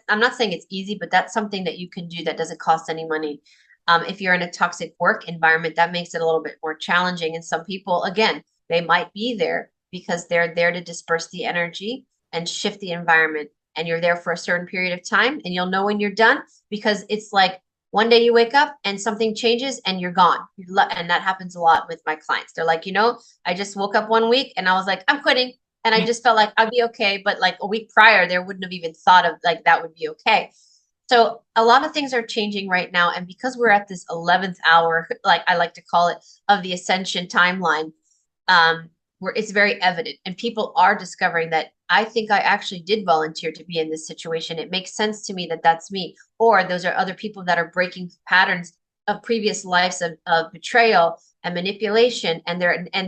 I'm not saying it's easy, but that's something that you can do that doesn't cost any money. If you're in a toxic work environment, that makes it a little bit more challenging. And some people, again, they might be there because they're there to disperse the energy and shift the environment. And you're there for a certain period of time, and you'll know when you're done, because it's like one day you wake up and something changes and you're gone. And that happens a lot with my clients. They're like, you know, I just woke up one week and I was like, I'm quitting. And I just felt like I'd be okay. But like a week prior, they wouldn't have even thought of like that would be okay. So a lot of things are changing right now. And because we're at this 11th hour, like I like to call it, of the ascension timeline, where it's very evident, and people are discovering that I think I actually did volunteer to be in this situation. It makes sense to me that that's me. Or those are other people that are breaking patterns of previous lives of betrayal and manipulation. And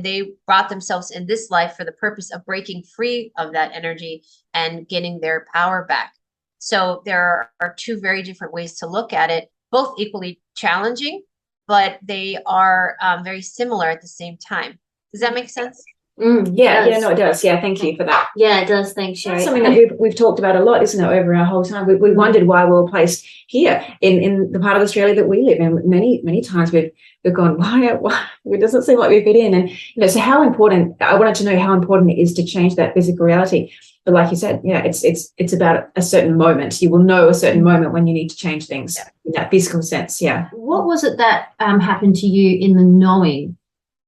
they brought themselves in this life for the purpose of breaking free of that energy and getting their power back. So there are two very different ways to look at it, both equally challenging, but they are very similar at the same time. Does that make sense? Yeah, no, it does. Yeah, thank you for that. Yeah, it does. Thanks, Sherri. That's something that we've talked about a lot, isn't it, over our whole time? We wondered why we were placed here in the part of Australia that we live in. Many times we've gone, why it doesn't seem like we fit in. And so how important, I wanted to know how important it is to change that physical reality. But like you said, it's about a certain moment. You will know a certain moment when you need to change things in that physical sense. Yeah. What was it that happened to you in the knowing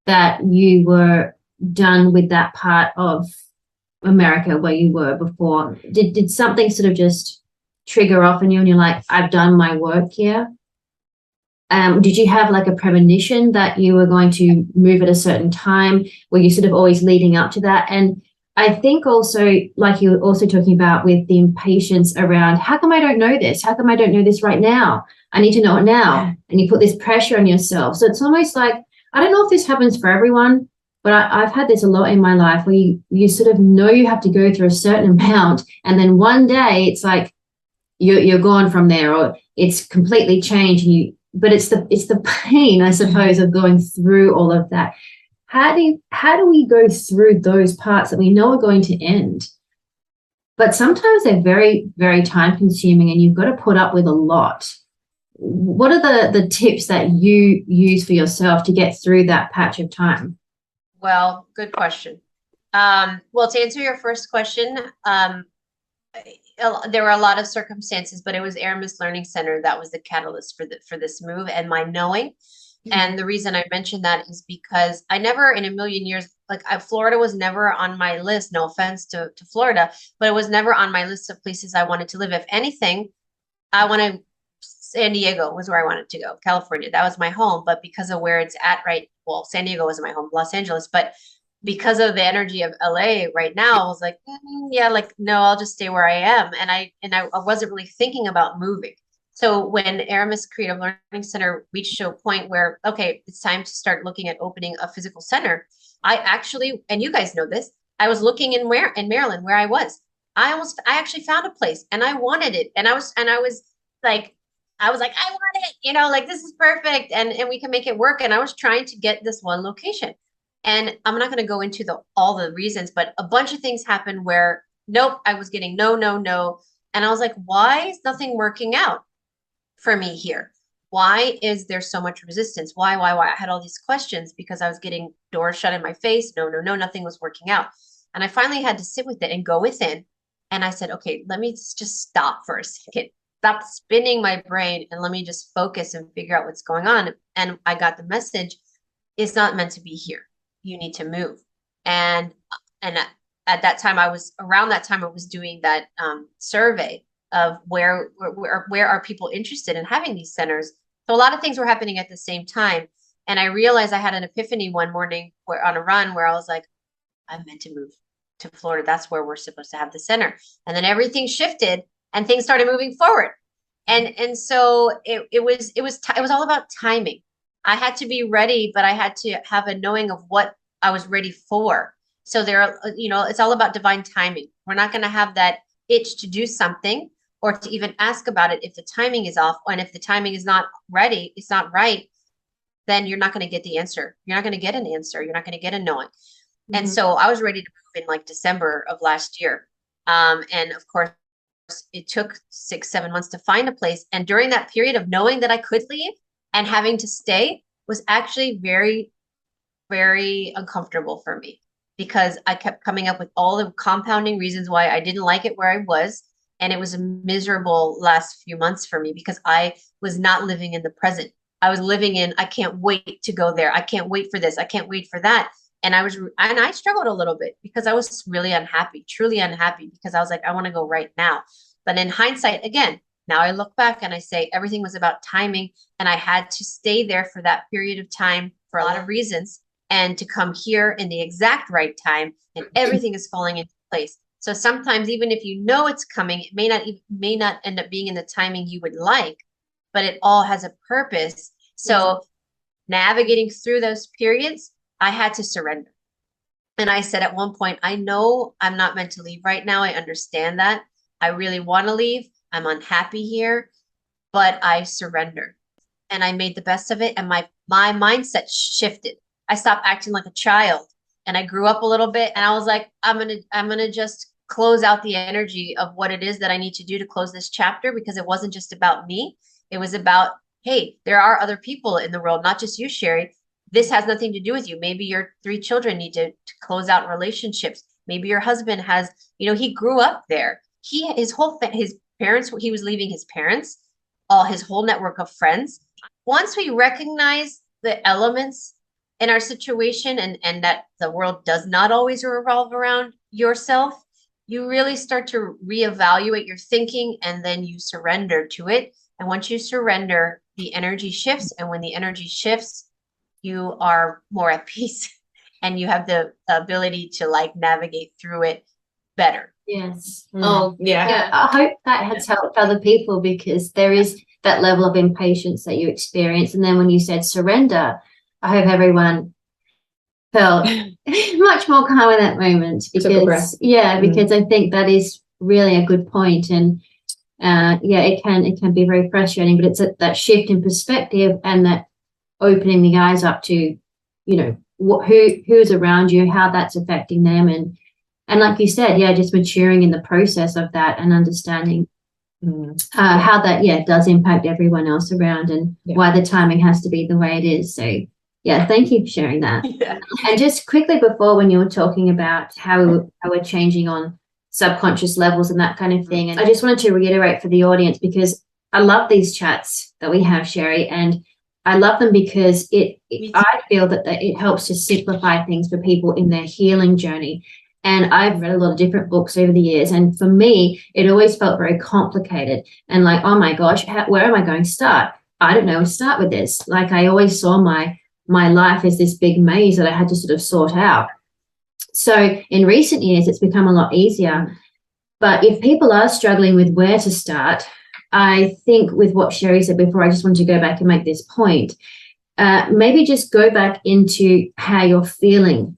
that you were done with that part of America where you were before? Did something sort of just trigger off in you and you're like, I've done my work here? Did you have like a premonition that you were going to move at a certain time? Were you sort of always leading up to that? And I think also, like you were also talking about with the impatience around, how come I don't know this? How come I don't know this right now? I need to know it now. Yeah. And you put this pressure on yourself. So it's almost like, I don't know if this happens for everyone, but I've had this a lot in my life where you sort of know you have to go through a certain amount, and then one day it's like you're gone from there, or it's completely changed. But it's the pain, I suppose, of going through all of that. How do we go through those parts that we know are going to end? But sometimes they're very, very time consuming, and you've got to put up with a lot. What are the tips that you use for yourself to get through that patch of time? Well, good question. Well, to answer your first question, there were a lot of circumstances, but it was Aramis Learning Center that was the catalyst for this move and my knowing. And the reason I mentioned that is because I never in a million years, Florida was never on my list. No offense to Florida, but it was never on my list of places I wanted to live. If anything, San Diego was where I wanted to go. California, that was my home. But because of where it's at San Diego wasn't my home, Los Angeles. But because of the energy of LA right now, I was like, no, I'll just stay where I am. And I wasn't really thinking about moving. So when Aramis Creative Learning Center reached to a point where, okay, it's time to start looking at opening a physical center, I actually, and you guys know this, I was looking in Maryland where I was. I actually found a place and I wanted it. And I was like, I want it, this is perfect and we can make it work. And I was trying to get this one location. And I'm not going to go into all the reasons, but a bunch of things happened where, nope, I was getting no. And I was like, why is nothing working out for me here? Why is there so much resistance? Why? I had all these questions because I was getting doors shut in my face. No, nothing was working out. And I finally had to sit with it and go within. And I said, okay, let me just stop for a second. Stop spinning my brain and let me just focus and figure out what's going on. And I got the message, it's not meant to be here. You need to move. And at that time, around that time, I was doing that survey of where are people interested in having these centers. So a lot of things were happening at the same time. And I realized I had an epiphany one morning on a run where I was like, I'm meant to move to Florida. That's where we're supposed to have the center. And then everything shifted and things started moving forward. And so it was all about timing. I had to be ready, but I had to have a knowing of what I was ready for. So it's all about divine timing. We're not going to have that itch to do something or to even ask about it if the timing is off. And if the timing is not ready, it's not right, then you're not going to get the answer. You're not going to get an answer. You're not going to get a knowing. Mm-hmm. And so I was ready to move in December of last year. And of course, it took 6-7 months to find a place. And during that period of knowing that I could leave and having to stay was actually very, very uncomfortable for me because I kept coming up with all the compounding reasons why I didn't like it where I was. And it was a miserable last few months for me because I was not living in the present. I was living in, I can't wait to go there. I can't wait for this. I can't wait for that. And I struggled a little bit because I was really unhappy, truly unhappy, because I was like, I want to go right now. But in hindsight, again, now I look back and I say everything was about timing, and I had to stay there for that period of time for a lot of reasons, and to come here in the exact right time, and everything is falling into place. So sometimes, even if you know it's coming, it may not end up being in the timing you would like, but it all has a purpose. So navigating through those periods, I had to surrender. And I said at one point, I know I'm not meant to leave right now. I understand that. I really want to leave, I'm unhappy here, but I surrendered and I made the best of it. And my mindset shifted. I stopped acting like a child and I grew up a little bit, and I was like, I'm gonna just close out the energy of what it is that I need to do to close this chapter, because it wasn't just about me. It was about, hey, there are other people in the world, not just you, Sherri. This has nothing to do with you. Maybe your 3 children need to close out relationships. Maybe your husband has, he grew up there. His parents, he was leaving his parents, all his whole network of friends. Once we recognize the elements in our situation, and that the world does not always revolve around yourself, you really start to reevaluate your thinking, and then you surrender to it. And once you surrender, the energy shifts. And when the energy shifts, you are more at peace and you have the ability to like navigate through it better. Yes. Oh, yeah. I hope that has helped other people, because there is that level of impatience that you experience. And then when you said surrender, I hope everyone felt much more calm in that moment, because because I think that is really a good point. And it can be very frustrating, but it's that shift in perspective and that opening the eyes up to, who's around you, how that's affecting them, and like you said, just maturing in the process of that and understanding how that does impact everyone else around, and why the timing has to be the way it is. So thank you for sharing that. And just quickly, before, when you were talking about how we're changing on subconscious levels and that kind of thing, and I just wanted to reiterate for the audience, because I love these chats that we have, Sherri, and I love them because I feel that it helps to simplify things for people in their healing journey. And I've read a lot of different books over the years, and for me, it always felt very complicated and like, oh my gosh, where am I going to start? I don't know where to start with this. Like, I always saw my life as this big maze that I had to sort of sort out. So in recent years, it's become a lot easier. But if people are struggling with where to start, I think with what Sherri said before, I just wanted to go back and make this point. Maybe just go back into how you're feeling,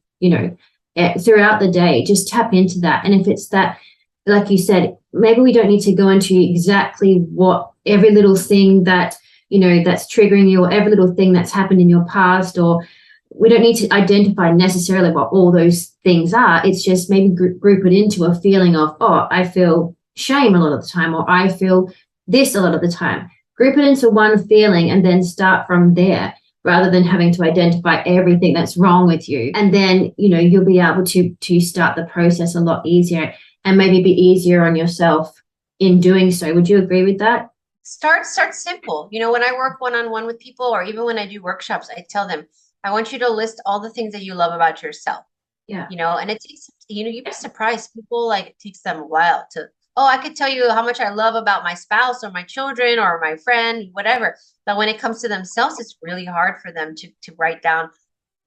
throughout the day. Just tap into that. And if it's that, like you said, maybe we don't need to go into exactly what every little thing that, that's triggering you, or every little thing that's happened in your past, or we don't need to identify necessarily what all those things are. It's just maybe group it into a feeling of, oh, I feel shame a lot of the time, or I feel this a lot of the time. Group it into one feeling and then start from there, rather than having to identify everything that's wrong with you. And then, you'll be able to start the process a lot easier, and maybe be easier on yourself in doing so. Would you agree with that? Start simple. When I work one-on-one with people, or even when I do workshops, I tell them, I want you to list all the things that you love about yourself. Yeah. And it takes, you'd be surprised. People, like, it takes them a while to, I could tell you how much I love about my spouse or my children or my friend, whatever. But when it comes to themselves, it's really hard for them to write down.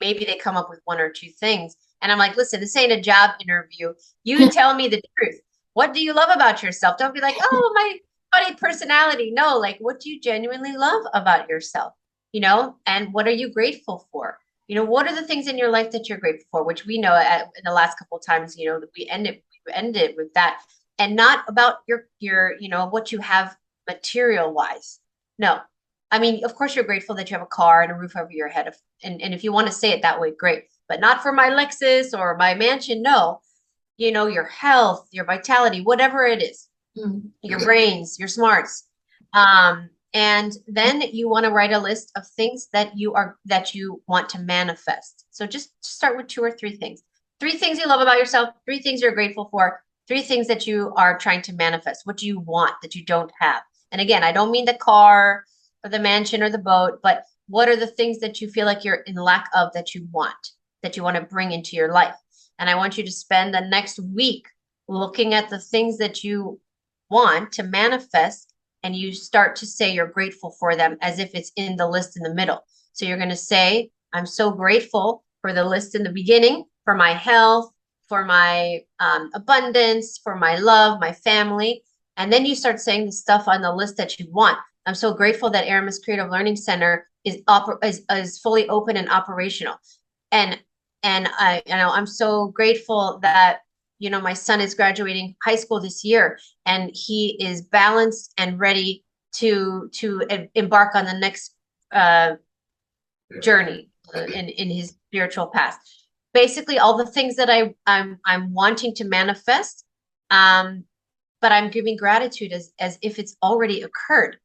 Maybe they come up with 1 or 2 things. And I'm like, listen, this ain't a job interview. You tell me the truth. What do you love about yourself? Don't be like, oh, my funny personality. No, like, what do you genuinely love about yourself? And what are you grateful for? What are the things in your life that you're grateful for, which we know in the last couple of times, that we ended with that. And not about your what you have material wise. No, I mean, of course you're grateful that you have a car and a roof over your head. And if you want to say it that way, great, but not for my Lexus or my mansion. No, your health, your vitality, whatever it is, your brains, your smarts. And then you want to write a list of things that you want to manifest. So just start with 2 or 3 things. 3 things you love about yourself, 3 things you're grateful for, 3 things that you are trying to manifest. What do you want that you don't have? And again, I don't mean the car or the mansion or the boat, but what are the things that you feel like you're in lack of that you want to bring into your life? And I want you to spend the next week looking at the things that you want to manifest, and you start to say you're grateful for them as if it's in the list in the middle. So you're going to say, I'm so grateful for the list in the beginning, for my health, for my abundance, for my love, my family. And then you start saying the stuff on the list that you want. I'm so grateful that Aramis Creative Learning Center is fully open and operational. And I'm so grateful that you know, my son is graduating high school this year, and he is balanced and ready to embark on the next journey in his spiritual path. Basically, all the things that I'm wanting to manifest, but I'm giving gratitude as if it's already occurred.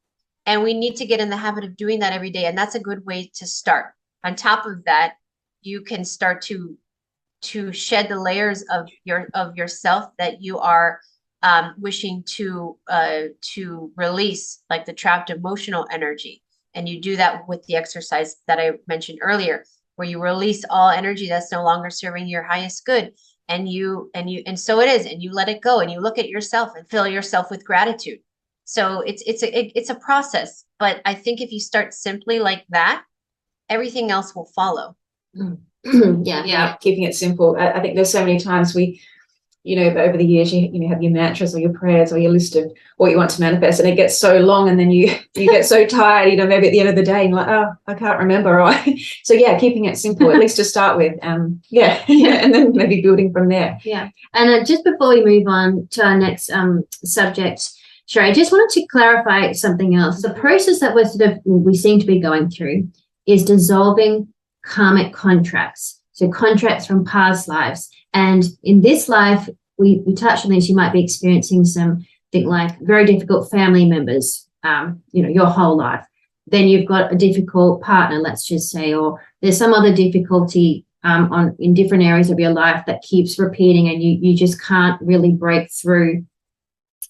And we need to get in the habit of doing that every day, and that's a good way to start. On top of that, you can start to shed the layers of yourself that you are wishing to release, like the trapped emotional energy. And you do that with the exercise that I mentioned earlier, where you release all energy that's no longer serving your highest good. And so it is, and you let it go, and you look at yourself and fill yourself with gratitude. So it's a process, but I think if you start simply like that, everything else will follow. Yeah, keeping it simple. I think there's so many times we, you know, over the years, you have your mantras or your prayers or your list of what you want to manifest, and it gets so long, and then you get so tired, you know, maybe at the end of the day, and you're like, oh, I can't remember. So yeah, keeping it simple, at least to start with. And then maybe building from there. Yeah. And just before we move on to our next subject, Sherri, I just wanted to clarify something else. The process that we seem to be going through is dissolving karmic contracts. So contracts from past lives. And in this life, we touched on this, you might be experiencing something like very difficult family members, you know, your whole life. Then you've got a difficult partner, let's just say, or there's some other difficulty in different areas of your life that keeps repeating, and you just can't really break through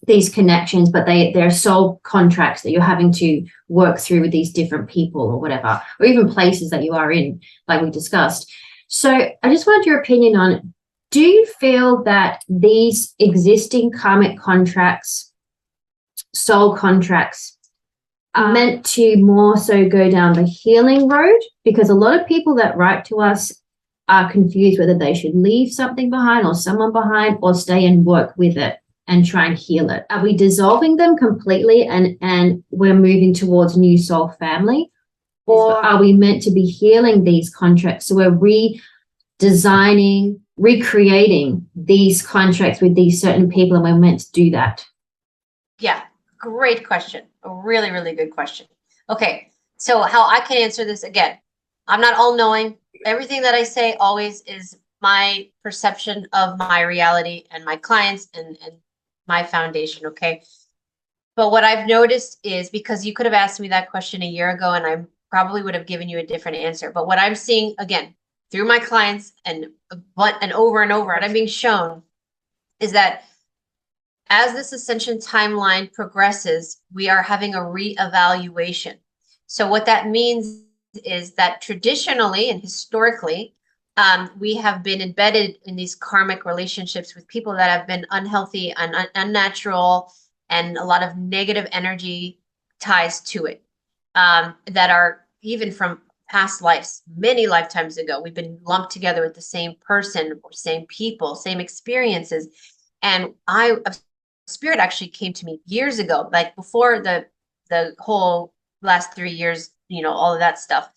these connections, but they're soul contracts that you're having to work through with these different people or whatever, or even places that you are in, like we discussed. So I just wanted your opinion on, do you feel that these existing karmic contracts, soul contracts, are meant to more so go down the healing road? Because a lot of people that write to us are confused whether they should leave something behind or someone behind, or stay and work with it and try and heal it. Are we dissolving them completely and we're moving towards new soul family? Or are we meant to be healing these contracts? So we're redesigning, recreating these contracts with these certain people, and we're meant to do that? Yeah, great question. A really, really good question. Okay, so how I can answer this, again, I'm not all-knowing. Everything that I say always is my perception of my reality and my clients and my foundation, okay? But what I've noticed is, because you could have asked me that question a year ago and I probably would have given you a different answer. But what I'm seeing, again, through my clients and over and over, and I'm being shown, is that as this ascension timeline progresses, we are having a reevaluation. So what that means is that traditionally and historically, we have been embedded in these karmic relationships with people that have been unhealthy and unnatural, and a lot of negative energy ties to it, that are even from past lives, many lifetimes ago. We've been lumped together with the same person or same people, same experiences. And Spirit actually came to me years ago, like before the whole last 3 years, you know, all of that stuff.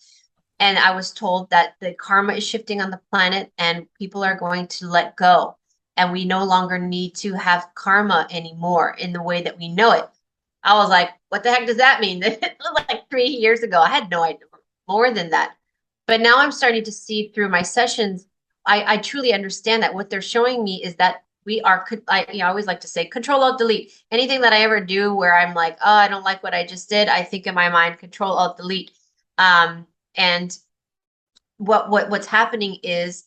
And I was told that the karma is shifting on the planet and people are going to let go. And we no longer need to have karma anymore in the way that we know it. I was like, what the heck does that mean? Like 3 years ago, I had no idea, more than that. But now I'm starting to see through my sessions, I truly understand that what they're showing me is that we are, I always like to say, Control Alt Delete. Anything that I ever do where I'm like, oh, I don't like what I just did, I think in my mind, Control Alt Delete. And what's happening is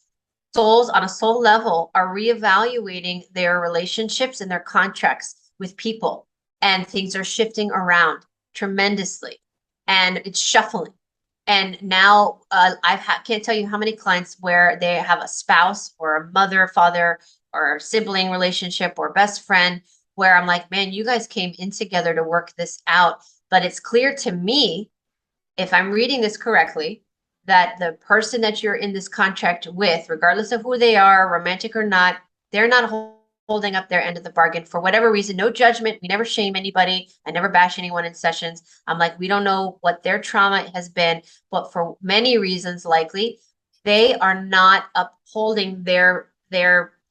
souls on a soul level are reevaluating their relationships and their contracts with people, and things are shifting around tremendously, and it's shuffling. And now can't tell you how many clients where they have a spouse or a mother, father, or sibling relationship or best friend where I'm like, man, you guys came in together to work this out. But it's clear to me, if I'm reading this correctly, that the person that you're in this contract with, regardless of who they are, romantic or not, they're not holding up their end of the bargain for whatever reason. No judgment. We never shame anybody. I never bash anyone in sessions. I'm like, we don't know what their trauma has been, but for many reasons, likely, they are not upholding their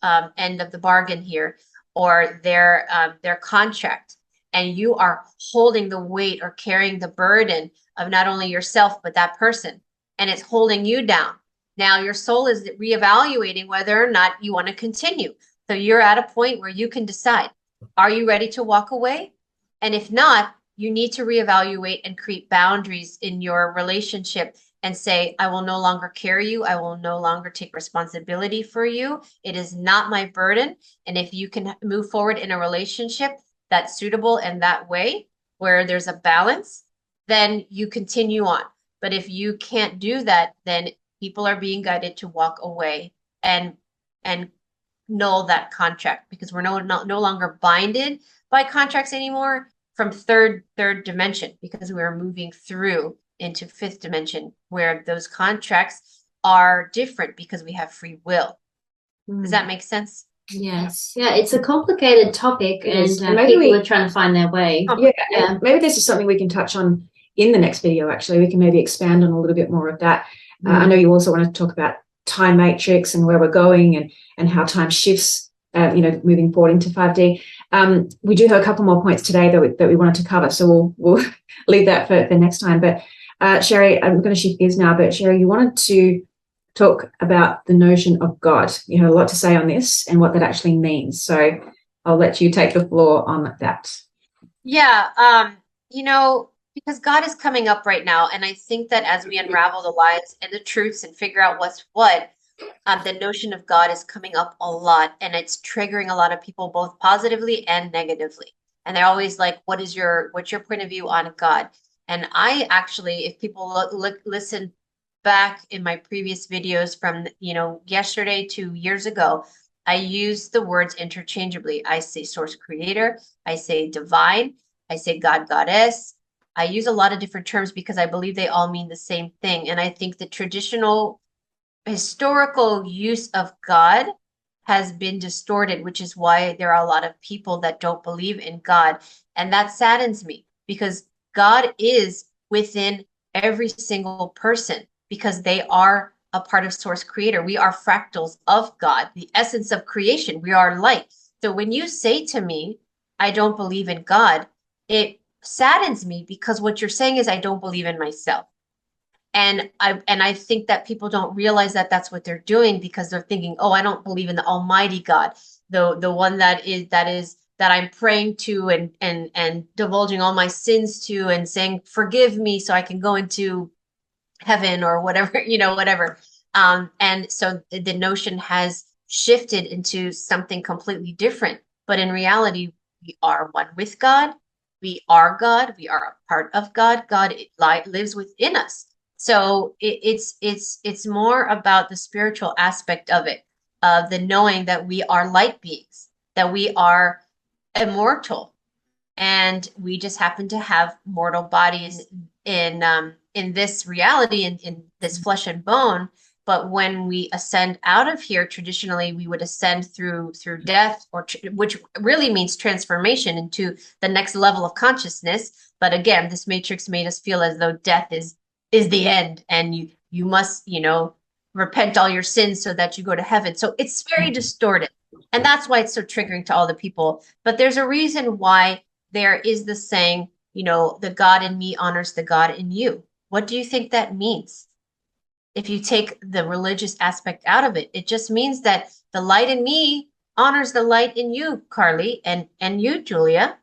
end of the bargain here, or their contract, and you are holding the weight or carrying the burden of not only yourself but that person, and it's holding you down. Now your soul is reevaluating whether or not you want to continue. So you're at a point where you can decide, are you ready to walk away? And if not, you need to reevaluate and create boundaries in your relationship and say, I will no longer carry you. I will no longer take responsibility for you. It is not my burden. And if you can move forward in a relationship that's suitable in that way, where there's a balance, then you continue on. But if you can't do that, then people are being guided to walk away and null that contract, because we're no longer binded by contracts anymore from third dimension, because we are moving through into fifth dimension, where those contracts are different because we have free will. Does that make sense? Yes. Yeah, it's a complicated topic, and maybe people are trying to find their way. Yeah. Maybe this is something we can touch on in the next video. Actually, we can maybe expand on a little bit more of that. I know you also want to talk about time matrix and where we're going, and how time shifts, moving forward into 5D. We do have a couple more points today that we wanted to cover, so we'll leave that for next time. But Sherri, I'm going to shift gears now, but Sherri, you wanted to talk about the notion of God. You had a lot to say on this and what that actually means. So I'll let you take the floor on that. Yeah, because God is coming up right now, and I think that as we unravel the lies and the truths and figure out what's what, the notion of God is coming up a lot, and it's triggering a lot of people both positively and negatively. And they're always like, what's your point of view on God? And I actually, if people listen back in my previous videos from, yesterday to years ago, I use the words interchangeably. I say source creator, I say divine, I say God, goddess. I use a lot of different terms because I believe they all mean the same thing. And I think the traditional historical use of God has been distorted, which is why there are a lot of people that don't believe in God. And that saddens me, because God is within every single person, because they are a part of source creator. We are fractals of God, the essence of creation. We are light. So when you say to me, I don't believe in God, it saddens me, because what you're saying is I don't believe in myself. And I think that people don't realize that that's what they're doing, because they're thinking, oh, I don't believe in the Almighty God, the one that I'm praying to and divulging all my sins to and saying, forgive me so I can go into heaven or whatever, whatever. And so the notion has shifted into something completely different. But in reality, we are one with God. We are God. We are a part of God. God lives within us. So it's more about the spiritual aspect of it, the knowing that we are light beings, that we are immortal, and we just happen to have mortal bodies in this reality, in this flesh and bone. But when we ascend out of here, traditionally we would ascend through death, which really means transformation into the next level of consciousness. But again, this matrix made us feel as though death is the end, and you must repent all your sins so that you go to heaven. So it's very distorted, and that's why it's so triggering to all the people. But there's a reason why there is the saying, the God in me honors the God in you. What do you think that means? If you take the religious aspect out of it, it just means that the light in me honors the light in you, Carly, and you, Julia,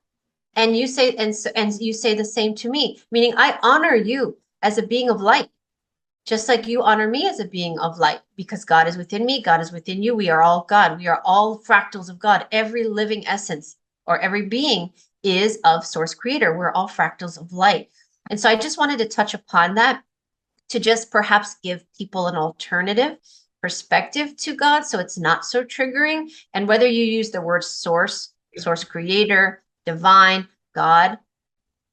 and you say and you say the same to me, meaning I honor you as a being of light, just like you honor me as a being of light, because God is within me, God is within you. We are all God. We are all fractals of God. Every living essence or every being is of source creator. We're all fractals of light. And so I just wanted to touch upon that, to just perhaps give people an alternative perspective to God, so it's not so triggering. And whether you use the word source creator, divine, God,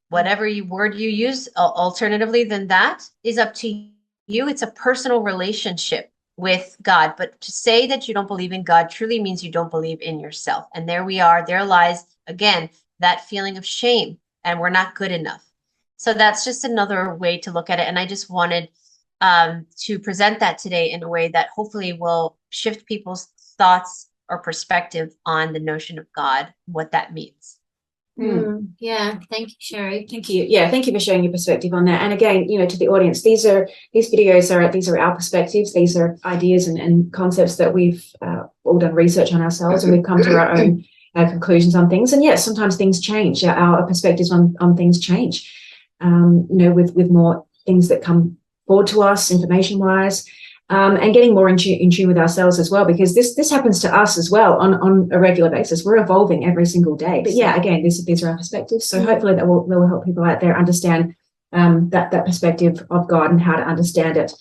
whatever word you use alternatively than that is up to you. It's a personal relationship with God. But to say that you don't believe in God truly means you don't believe in yourself. And there we are. There lies, again, that feeling of shame, and we're not good enough. So that's just another way to look at it. And I just wanted to present that today in a way that hopefully will shift people's thoughts or perspective on the notion of God, what that means. Yeah, thank you, Sherri. Thank you. Yeah, thank you for sharing your perspective on that. And again, to the audience, these videos are our perspectives. These are ideas and concepts that we've all done research on ourselves, and we've come to our own conclusions on things. And yes, sometimes things change. Our perspectives on things change. With more things that come forward to us, information-wise. And getting more in tune with ourselves as well, because this happens to us as well on a regular basis. We're evolving every single day. But yeah, again, these are our perspectives. So hopefully that will help people out there understand that perspective of God and how to understand it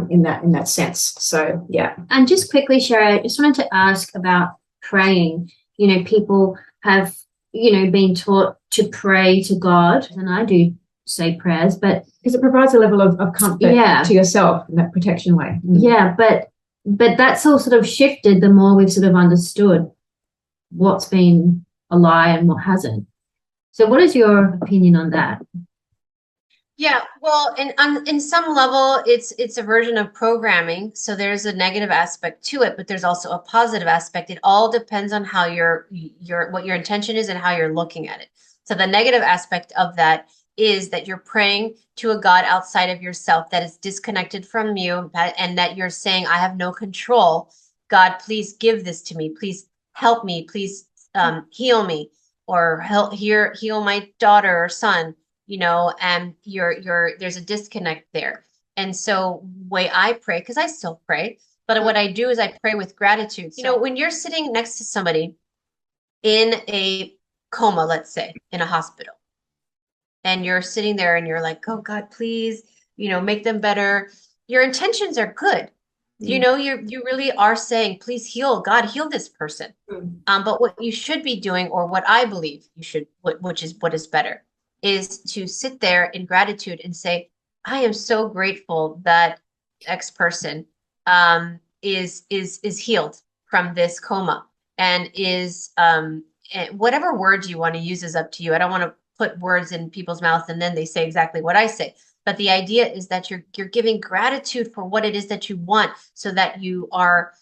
in that sense. So yeah. And just quickly, Sherri, I just wanted to ask about praying. People have been taught to pray to God, and I do say prayers, but because it provides a level of comfort to yourself in that protection way. Yeah, but that's all sort of shifted the more we've sort of understood what's been a lie and what hasn't. So what is your opinion on that? Yeah, well, in some level, it's a version of programming. So there's a negative aspect to it, but there's also a positive aspect. It all depends on how what your intention is and how you're looking at it. So the negative aspect of that is that you're praying to a God outside of yourself that is disconnected from you, and that you're saying, I have no control. God, please give this to me. Please help me. Please heal me, or heal my daughter or son, and there's a disconnect there. And so way I pray, because I still pray, but what I do is I pray with gratitude. When you're sitting next to somebody in a coma, let's say, in a hospital, and you're sitting there and you're like, oh God, please, make them better. Your intentions are good. You really are saying, please heal, God, heal this person. But what you should be doing, or what I believe you should, which is what is better, is to sit there in gratitude and say, I am so grateful that X person is healed from this coma, and is whatever words you want to use is up to you. I don't want to put words in people's mouths and then they say exactly what I say. But the idea is that you're giving gratitude for what it is that you want, so that you are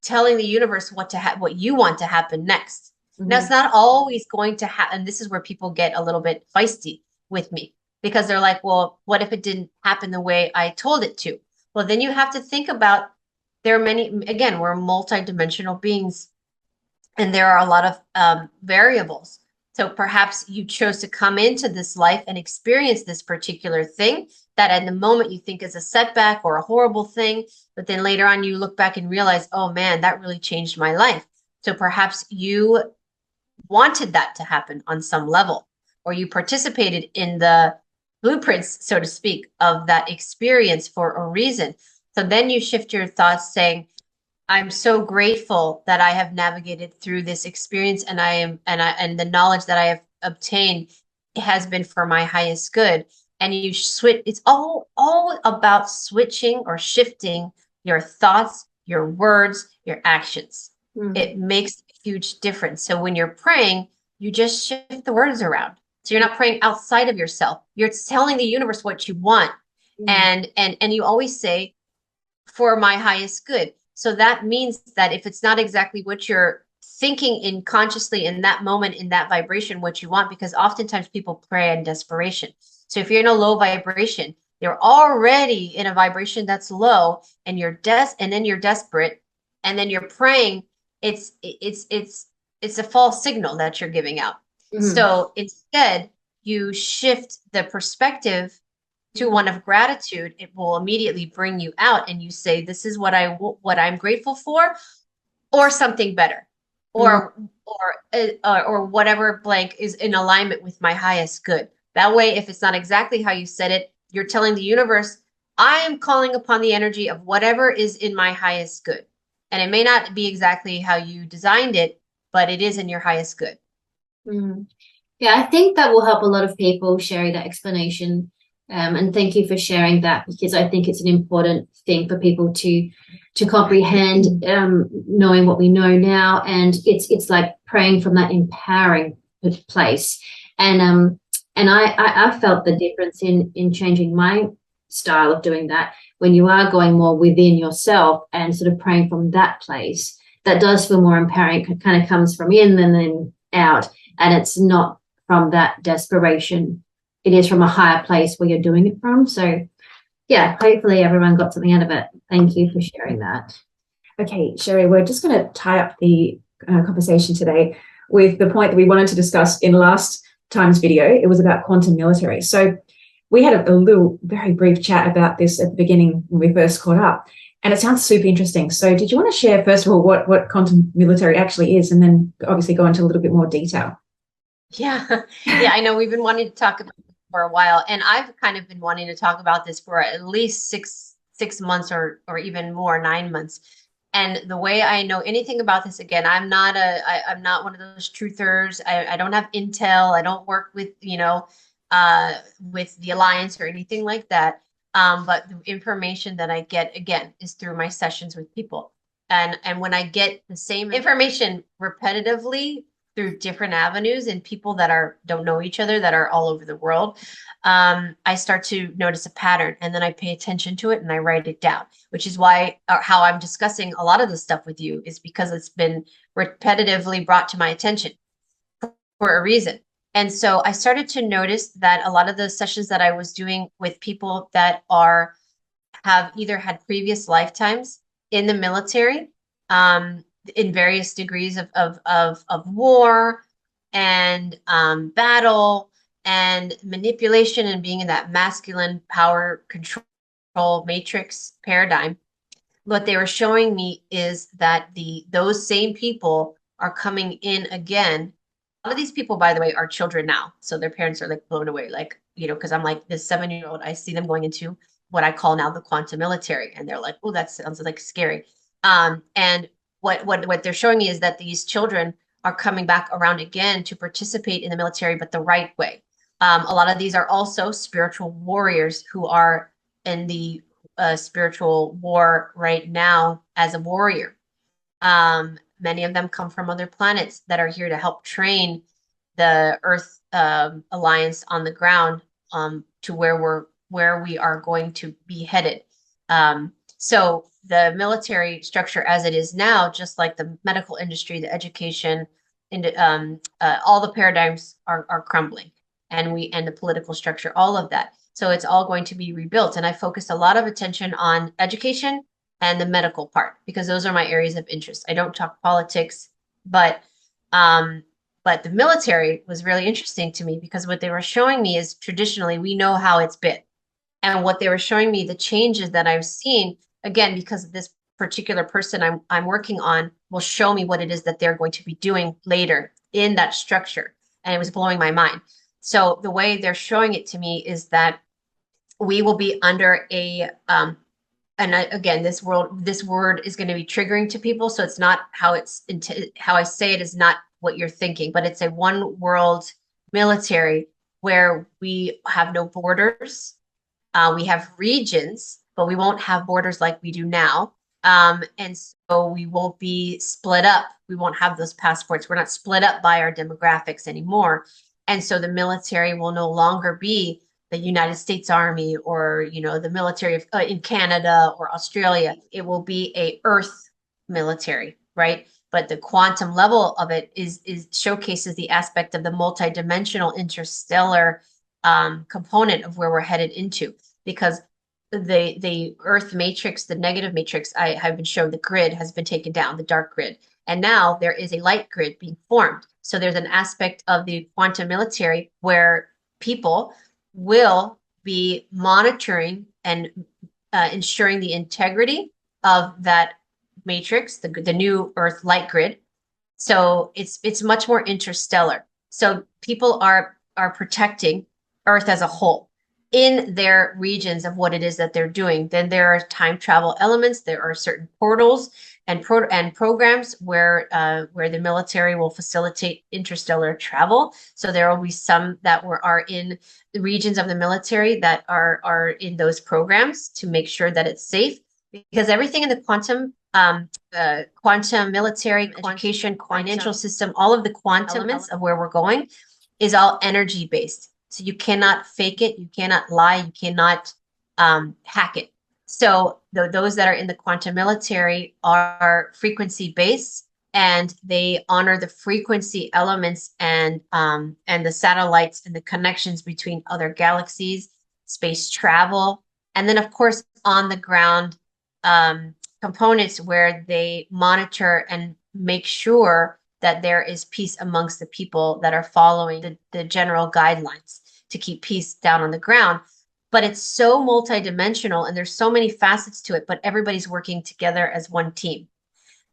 telling the universe what you want to happen next. Now, it's not always going to happen. And this is where people get a little bit feisty with me, because they're like, well, what if it didn't happen the way I told it to? Well, then you have to think about, there are many, again, we're multidimensional beings, and there are a lot of variables. So perhaps you chose to come into this life and experience this particular thing that at the moment you think is a setback or a horrible thing, but then later on you look back and realize, oh man, that really changed my life. So perhaps you wanted that to happen on some level, or you participated in the blueprints, so to speak, of that experience for a reason. So then you shift your thoughts saying, I'm so grateful that I have navigated through this experience, and and the knowledge that I have obtained has been for my highest good. And you switch. It's all about switching or shifting your thoughts, your words, your actions. It makes a huge difference. So when you're praying, you just shift the words around. So you're not praying outside of yourself. You're telling the universe what you want, and you always say, for my highest good. So that means that if it's not exactly what you're thinking in consciously in that moment, in that vibration, what you want, because oftentimes people pray in desperation. So if you're in a low vibration, you're already in a vibration that's low, and then you're desperate, and then you're praying, it's a false signal that you're giving out. So instead, you shift the perspective to one of gratitude. It will immediately bring you out, and you say, this is what I'm grateful for, or something better, or whatever blank is in alignment with my highest good. That way, if it's not exactly how you said it, you're telling the universe, I am calling upon the energy of whatever is in my highest good. And it may not be exactly how you designed it, but it is in your highest good. Yeah, I think that will help a lot of people, Sherri, that explanation. And thank you for sharing that, because I think it's an important thing for people to comprehend, knowing what we know now. And it's like praying from that empowering place. And I felt the difference in changing my style of doing that, when you are going more within yourself and sort of praying from that place. that does feel more empowering. It kind of comes from in and then out, and it's not from that desperation. It is from a higher place where you're doing it from. So yeah, hopefully everyone got something out of it. Thank you for sharing that. Okay, Sherri, we're just going to tie up the conversation today with the point that we wanted to discuss in last time's video. It was about quantum military. So we had a little very brief chat about this at the beginning when we first caught up, and it sounds super interesting. So did you want to share, first of all, what quantum military actually is, and then obviously go into a little bit more detail? Yeah, yeah, I know we've been wanting to talk about it for a while, and I've kind of been wanting to talk about this for at least six months or even more, 9 months. And the way I know anything about this, again, I'm not one of those truthers. I don't have intel. I don't work with, with the Alliance or anything like that. But the information that I get, again, is through my sessions with people. And when I get the same information repetitively through different avenues and people that don't know each other, that are all over the world, I start to notice a pattern, and then I pay attention to it and I write it down, which is why how I'm discussing a lot of this stuff with you, is because it's been repetitively brought to my attention for a reason. And so I started to notice that a lot of the sessions that I was doing with people that have either had previous lifetimes in the military, in various degrees of war and battle and manipulation, and being in that masculine power control matrix paradigm, what they were showing me is that those same people are coming in again. A lot of these people, by the way, are children now, so their parents are like blown away, like, because I'm like this 7-year-old, I see them going into what I call now the quantum military, and they're like, oh, that sounds like scary. And what they're showing me is that these children are coming back around again to participate in the military, but the right way. A lot of these are also spiritual warriors who are in the spiritual war right now as a warrior. Many of them come from other planets that are here to help train the Earth Alliance on the ground to where we are going to be headed. So the military structure as it is now, just like the medical industry, the education, all the paradigms are crumbling, and the political structure, all of that. So it's all going to be rebuilt. And I focused a lot of attention on education and the medical part, because those are my areas of interest. I don't talk politics, but the military was really interesting to me, because what they were showing me is traditionally we know how it's been. And what they were showing me, the changes that I've seen, again, because of this particular person I'm working on, will show me what it is that they're going to be doing later in that structure. And it was blowing my mind. So the way they're showing it to me is that we will be under and again, this word is going to be triggering to people. So it's not how I say it is not what you're thinking, but it's a one world military where we have no borders. We have regions, but we won't have borders like we do now. And so we won't be split up. We won't have those passports. We're not split up by our demographics anymore. And so the military will no longer be the United States Army or, the military in Canada or Australia. It will be a Earth military, right? But the quantum level of it showcases the aspect of the multidimensional interstellar component of where we're headed into, because the Earth matrix, the negative matrix, I have been shown the grid has been taken down, the dark grid. And now there is a light grid being formed. So there's an aspect of the quantum military where people will be monitoring and ensuring the integrity of that matrix, the new Earth light grid. So it's much more interstellar. So people are protecting Earth as a whole in their regions of what it is that they're doing. Then there are time travel elements. There are certain portals and programs where the military will facilitate interstellar travel. So there will be some that are in the regions of the military that are in those programs to make sure that it's safe, because everything in the quantum military education, financial system, all of the quantum elements of where we're going is all energy based. So you cannot fake it. You cannot lie. You cannot hack it. So those that are in the quantum military are frequency based, and they honor the frequency elements and the satellites and the connections between other galaxies, space travel, and then of course on the ground components where they monitor and make sure that there is peace amongst the people that are following the general guidelines to keep peace down on the ground. But it's so multidimensional and there's so many facets to it, but everybody's working together as one team.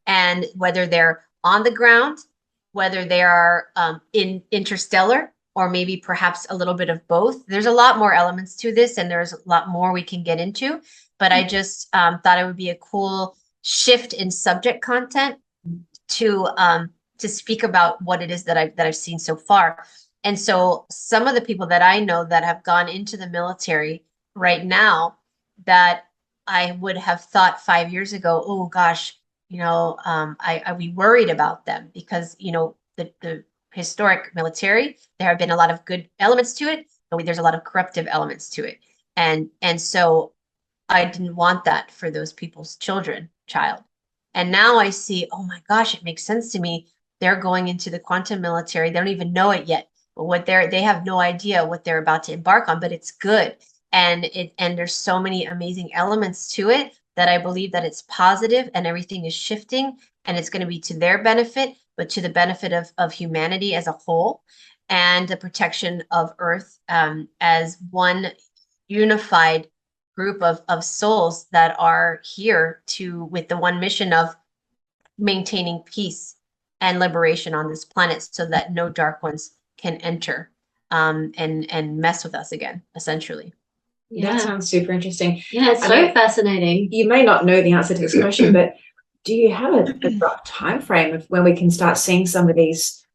And whether they're on the ground, whether they are in interstellar, or maybe perhaps a little bit of both, there's a lot more elements to this, and there's a lot more we can get into. But I just thought it would be a cool shift in subject content to speak about what it is that I've seen so far. And so some of the people that I know that have gone into the military right now that I would have thought 5 years ago, oh gosh, I be worried about them because, the historic military, there have been a lot of good elements to it, but there's a lot of corruptive elements to it. And so I didn't want that for those people's child. And now I see, oh my gosh, it makes sense to me. They're going into the quantum military. They don't even know it yet. But they have no idea what they're about to embark on, but it's good. And there's so many amazing elements to it that I believe that it's positive and everything is shifting and it's going to be to their benefit, but to the benefit of humanity as a whole and the protection of Earth as one unified group of souls that are here with the one mission of maintaining peace and liberation on this planet so that no dark ones can enter and mess with us again, essentially. Yeah. That sounds super interesting. Yeah, it's so fascinating. You may not know the answer to this question, but do you have a rough time frame of when we can start seeing some of these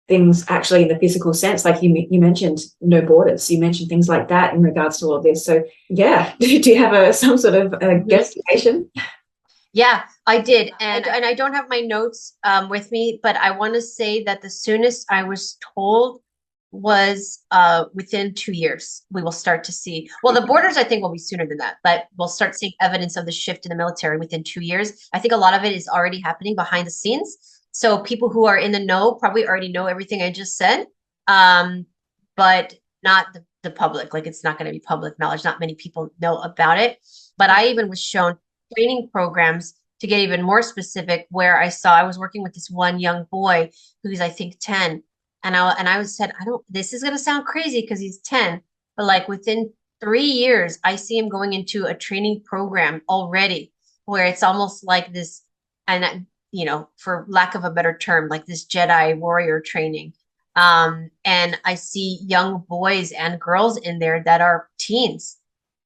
things actually in the physical sense? Like you mentioned no borders, you mentioned things like that in regards to all of this. So yeah, do you have some sort of guesstimation? Yeah, I did. And I don't have my notes with me, but I want to say that the soonest I was told was within 2 years, we will start to see, well, the borders, I think will be sooner than that, but we'll start seeing evidence of the shift in the military within 2 years. I think a lot of it is already happening behind the scenes. So people who are in the know probably already know everything I just said, but not the public. Like it's not going to be public knowledge. Not many people know about it. But I even was shown training programs to get even more specific, where I was working with this one young boy who's, I think, 10. And I said, this is going to sound crazy because he's 10, but like within 3 years, I see him going into a training program already where it's almost like this, and for lack of a better term, like this Jedi warrior training. And I see young boys and girls in there that are teens,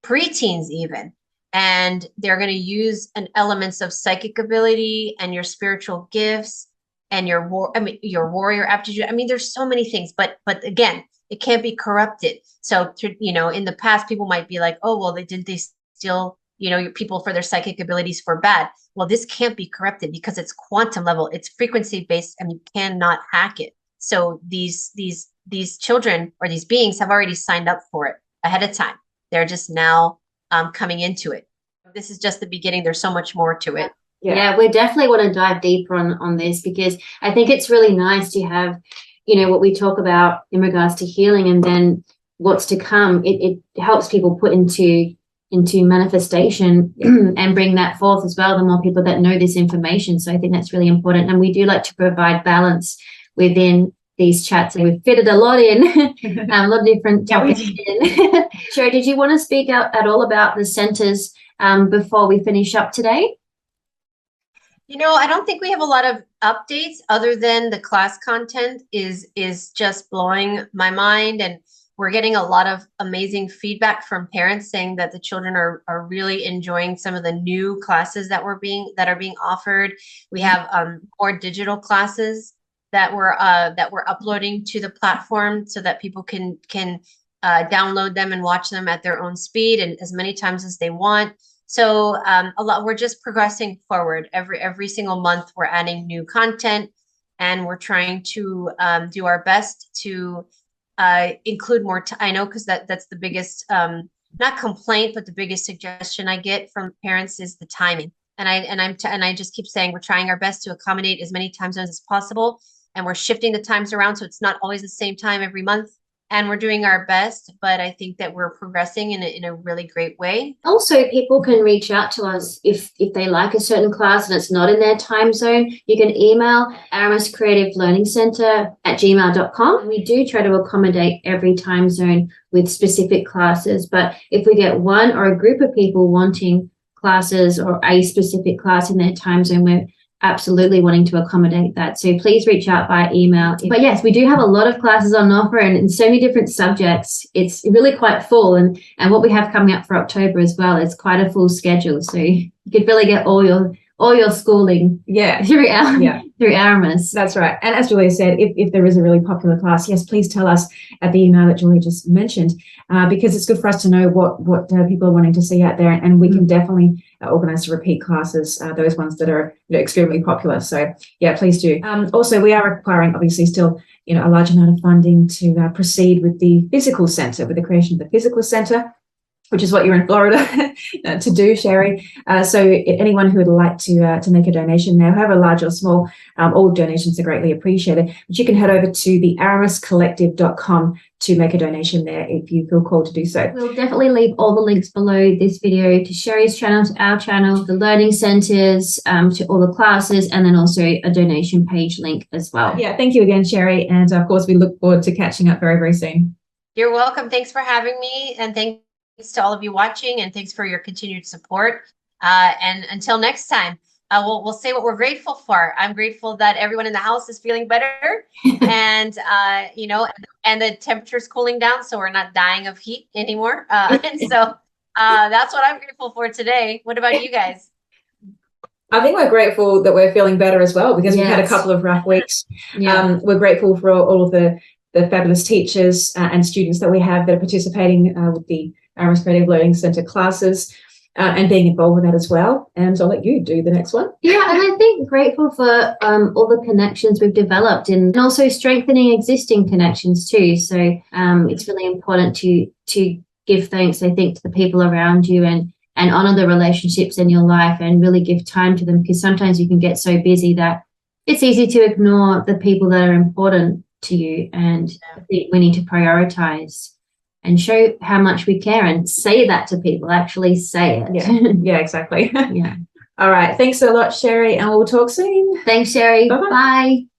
preteens even. And they're going to use elements of psychic ability and your spiritual gifts and your warrior aptitude. I mean, there's so many things, but again, it can't be corrupted. So, in the past, people might be like, oh, well, they steal, your people for their psychic abilities for bad. Well, this can't be corrupted because it's quantum level, it's frequency based, and you cannot hack it. So these children or these beings have already signed up for it ahead of time. They're just now coming into it. This is just the beginning. There's so much more to it. Yeah, we definitely want to dive deeper on this, because I think it's really nice to have, what we talk about in regards to healing and then what's to come. It helps people put into manifestation and bring that forth as well, the more people that know this information. So I think that's really important. And we do like to provide balance within these chats, and we've fitted a lot in, a lot of different topics in. Sherri, did you want to speak out at all about the centers before we finish up today? I don't think we have a lot of updates other than the class content is just blowing my mind, and we're getting a lot of amazing feedback from parents saying that the children are really enjoying some of the new classes that are being offered. We have more digital classes that we're uploading to the platform so that people can download them and watch them at their own speed and as many times as they want. So we're just progressing forward. Every single month we're adding new content, and we're trying to do our best to include more. I know, because that's the biggest not complaint, but the biggest suggestion I get from parents is the timing. And I just keep saying we're trying our best to accommodate as many time zones as possible, and we're shifting the times around so it's not always the same time every month. And we're doing our best, but I think that we're progressing in a really great way. Also, people can reach out to us if they like a certain class and it's not in their time zone. You can email aramiscreativelearningcenter at gmail.com. We do try to accommodate every time zone with specific classes, but if we get one or a group of people wanting classes or a specific class in their time zone, we're absolutely wanting to accommodate that. So please reach out by email. But yes, we do have a lot of classes on offer and in so many different subjects. It's really quite full. And what we have coming up for October as well is quite a full schedule. So you could really get all your schooling through Aramis. That's right. And as Julia said, if there is a really popular class, yes, please tell us at the email that Julia just mentioned, because it's good for us to know what people are wanting to see out there, and we can definitely organize to repeat classes, those ones that are extremely popular. So yeah, please do. Also, we are requiring obviously still a large amount of funding to proceed with the physical center, with the creation of the physical center, which is what you're in Florida to do, Sherri. So anyone who would like to make a donation now, however large or small, all donations are greatly appreciated. But you can head over to the aramiscollective.com to make a donation there if you feel called to do so. We'll definitely leave all the links below this video to Sherri's channel, to our channel, the learning centers, to all the classes, and then also a donation page link as well. Yeah, thank you again, Sherri. And of course, we look forward to catching up very, very soon. You're welcome. Thanks for having me. And thanks to all of you watching, and thanks for your continued support. And until next time, we'll say what we're grateful for. I'm grateful that everyone in the house is feeling better, and and the temperature's cooling down, so we're not dying of heat anymore. And so that's what I'm grateful for today. What about you guys? I think we're grateful that we're feeling better as well, because we've had a couple of rough weeks. We're grateful for all of the fabulous teachers and students that we have that are participating with the Aramis Creative Learning Center classes and being involved with that as well. And so I'll let you do the next one. Yeah, and I think grateful for all the connections we've developed and also strengthening existing connections too. So it's really important to give thanks, I think, to the people around you and honor the relationships in your life and really give time to them, because sometimes you can get so busy that it's easy to ignore the people that are important to you. And I think we need to prioritize and show how much we care and say that to people, actually say it. Yeah, exactly. Yeah. All right. Thanks a lot, Sherri, and we'll talk soon. Thanks, Sherri. Bye-bye. Bye.